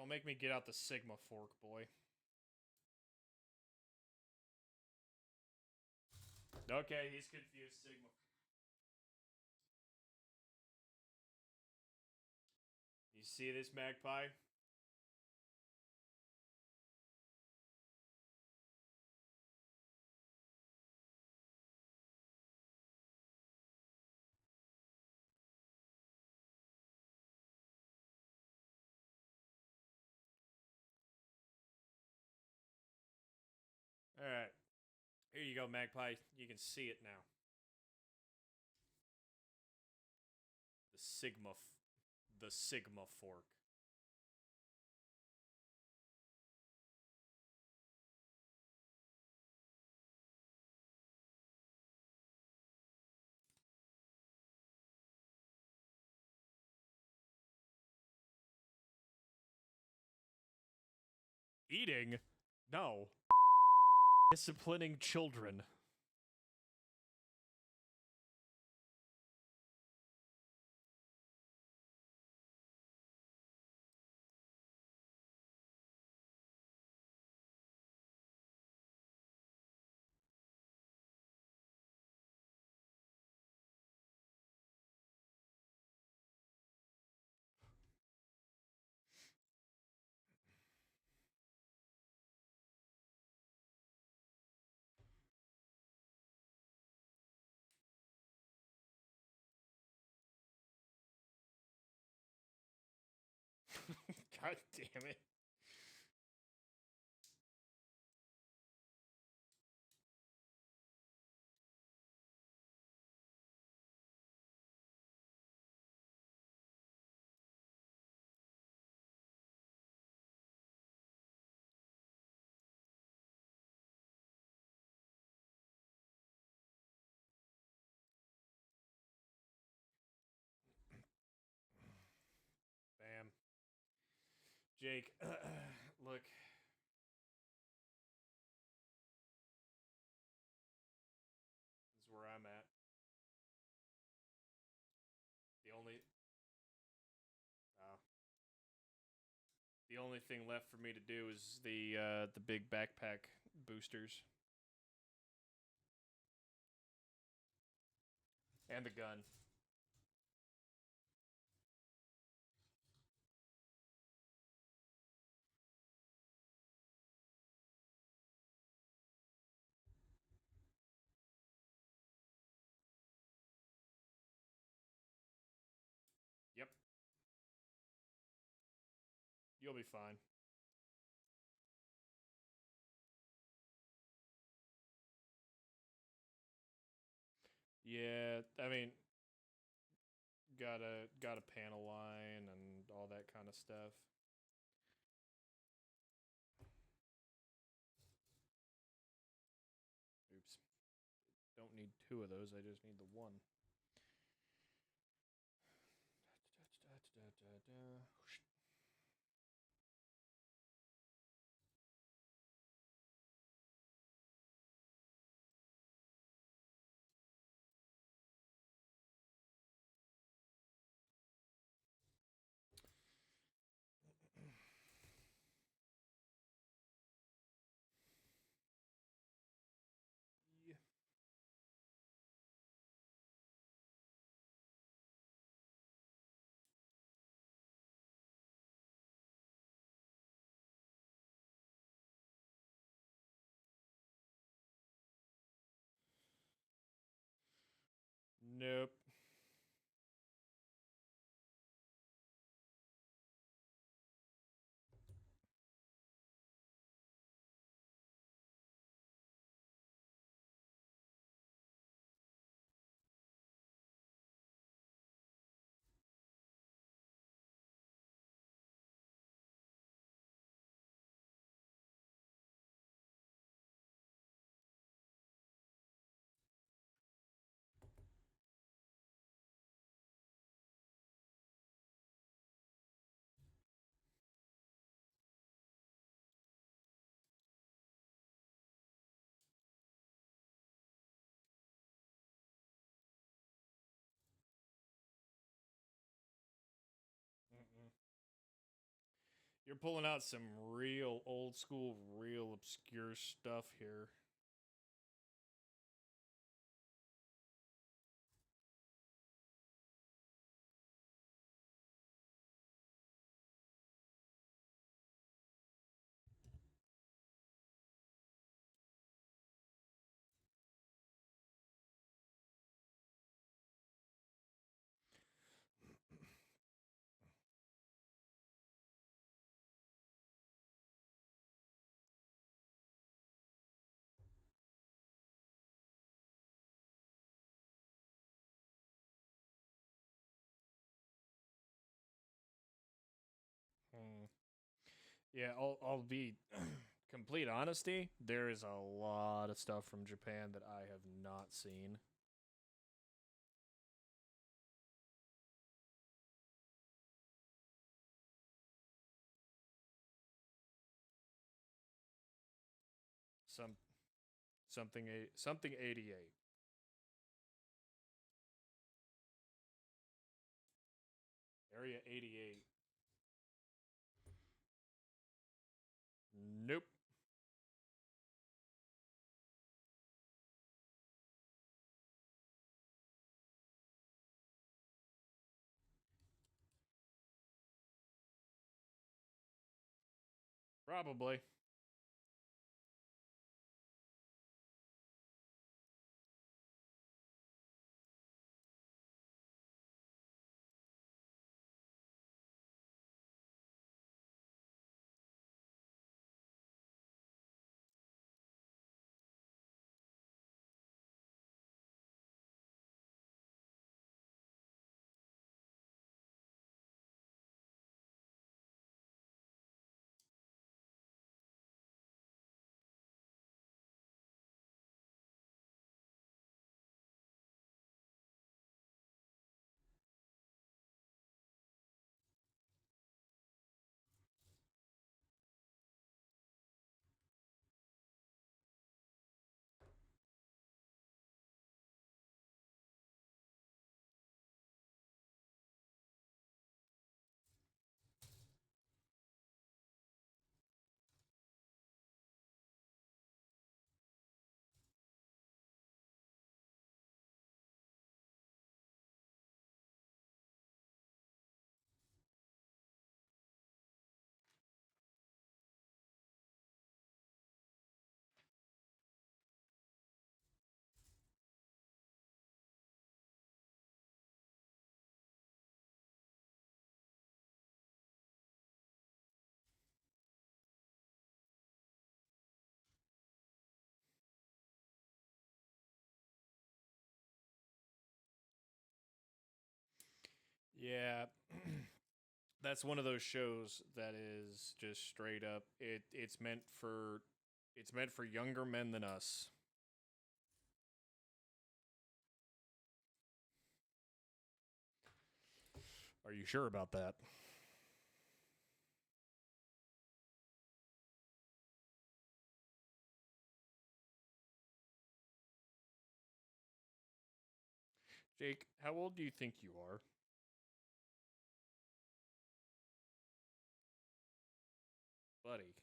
Don't make me get out the Sigma fork, boy. Okay, he's confused. Sigma. You see this, Magpie? Alright. Here you go, Magpie. You can see it now. The Sigma fork. Eating? No. Disciplining children. God damn it. Bam. Jake, look. This is where I'm at. The only the only thing left for me to do is the big backpack boosters. And the gun. Yep. You'll be fine. Yeah, I mean, got a panel line and all that kind of stuff. Oops. Don't need two of those, I just need the one. Yeah. Nope. You're pulling out some real old school, real obscure stuff here. Hmm. Yeah, I'll be complete honesty. There is a lot of stuff from Japan that I have not seen. Some something 88. Area 88. Nope. Probably. Yeah. That's one of those shows that is just straight up it's meant for younger men than us. Are you sure about that? Jake, how old do you think you are? Buddy,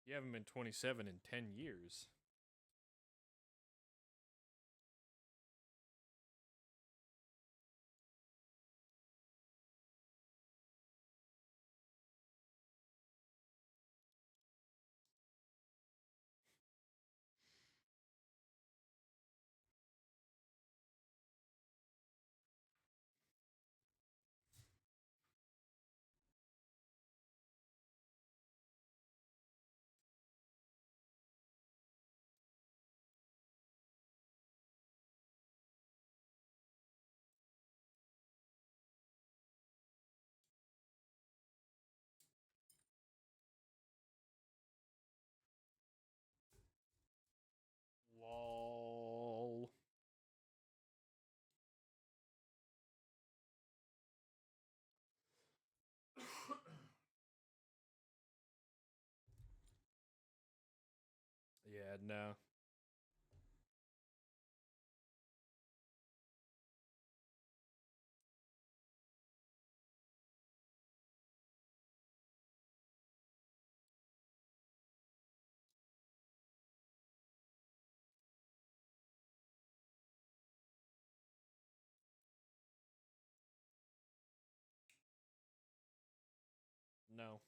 you haven't been 27 in 10 years. Lol. Yeah, no. No.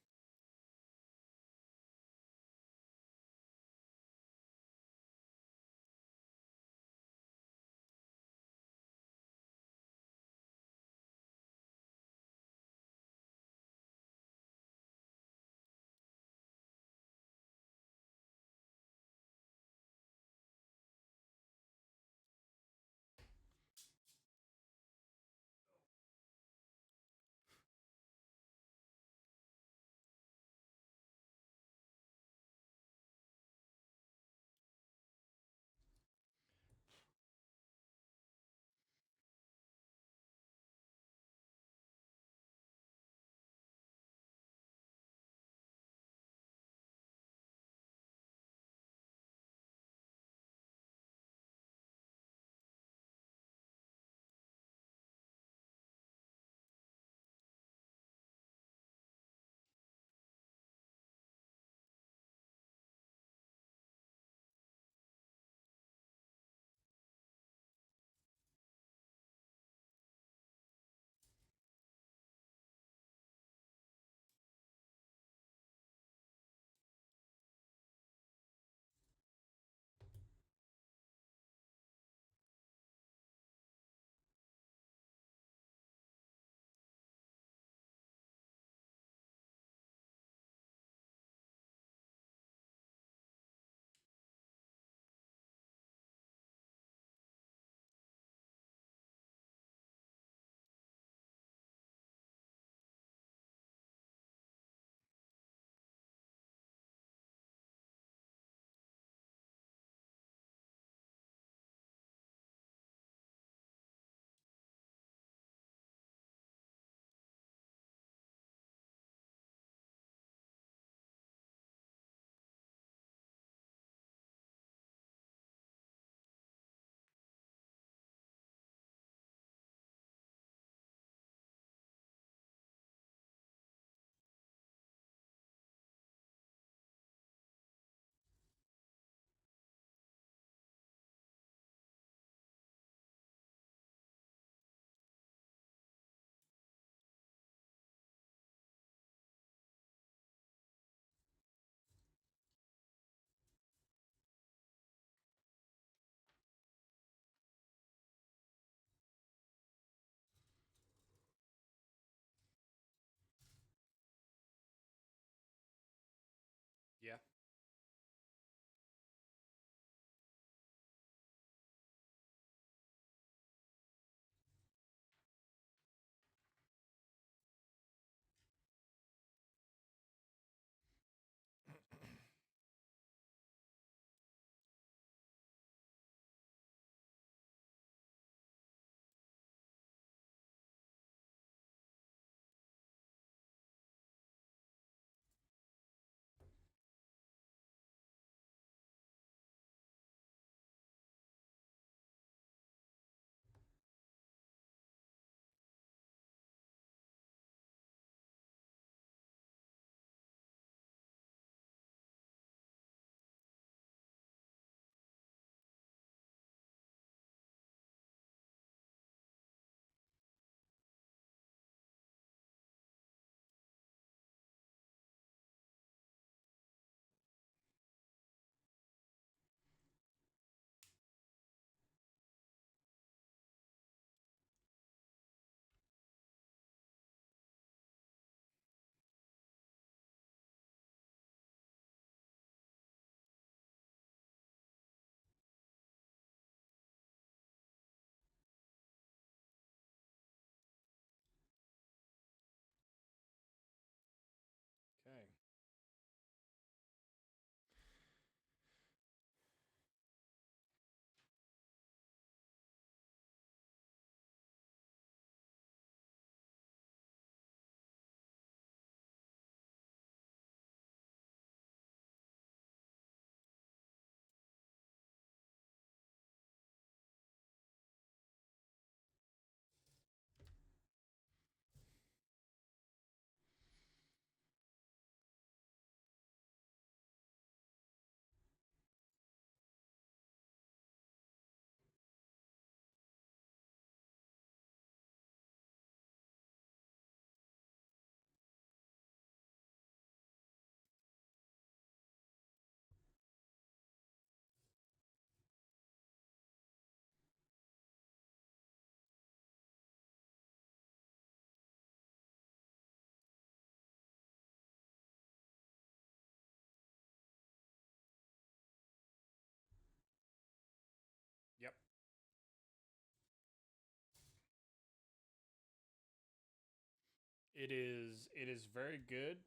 It is very good.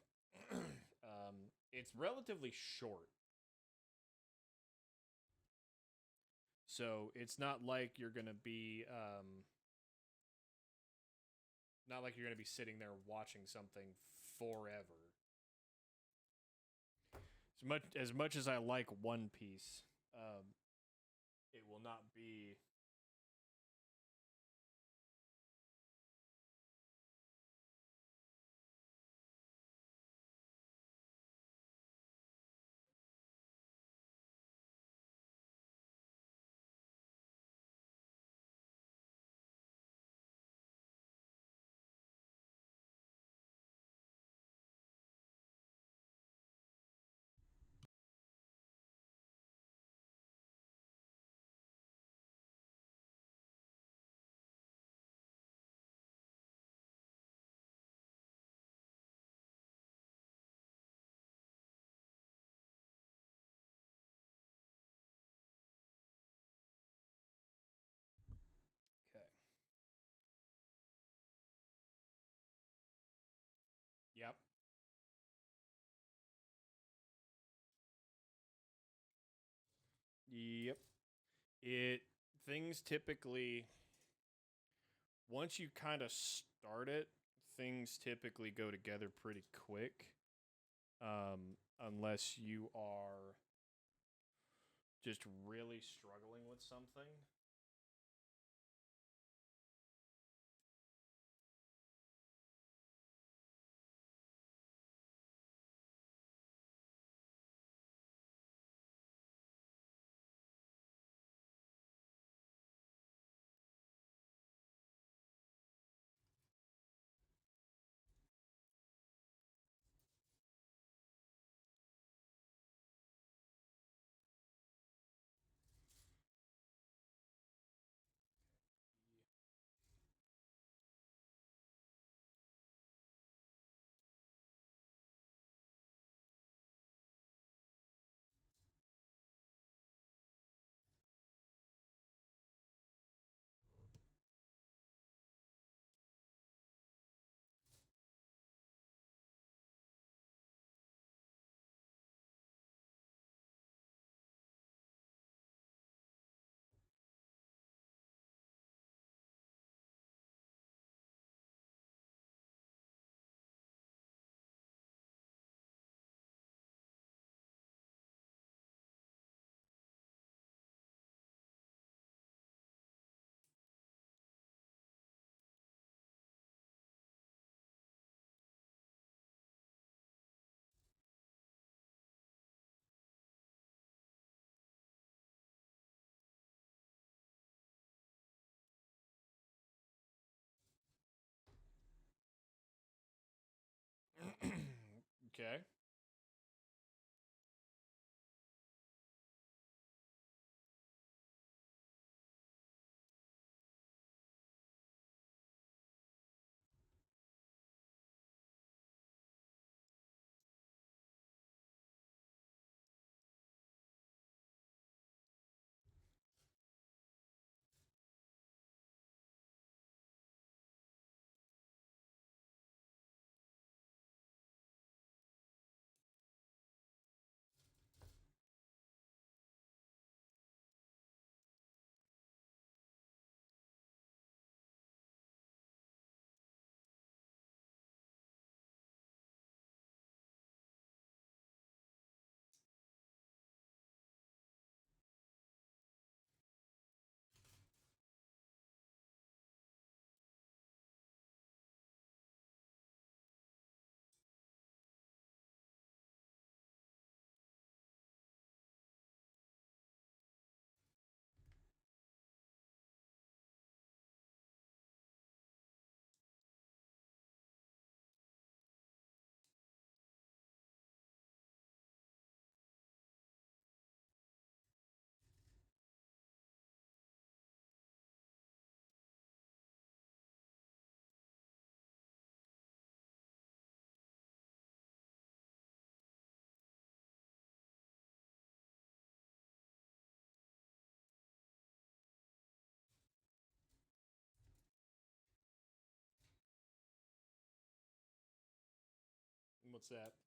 It's relatively short, so it's not like you're gonna be sitting there watching something forever. As much as I like One Piece, it will not be. Okay. Yep. Yep. It things typically once you kind of start it, things typically go together pretty quick. Unless you are just really struggling with something. Okay. What's that?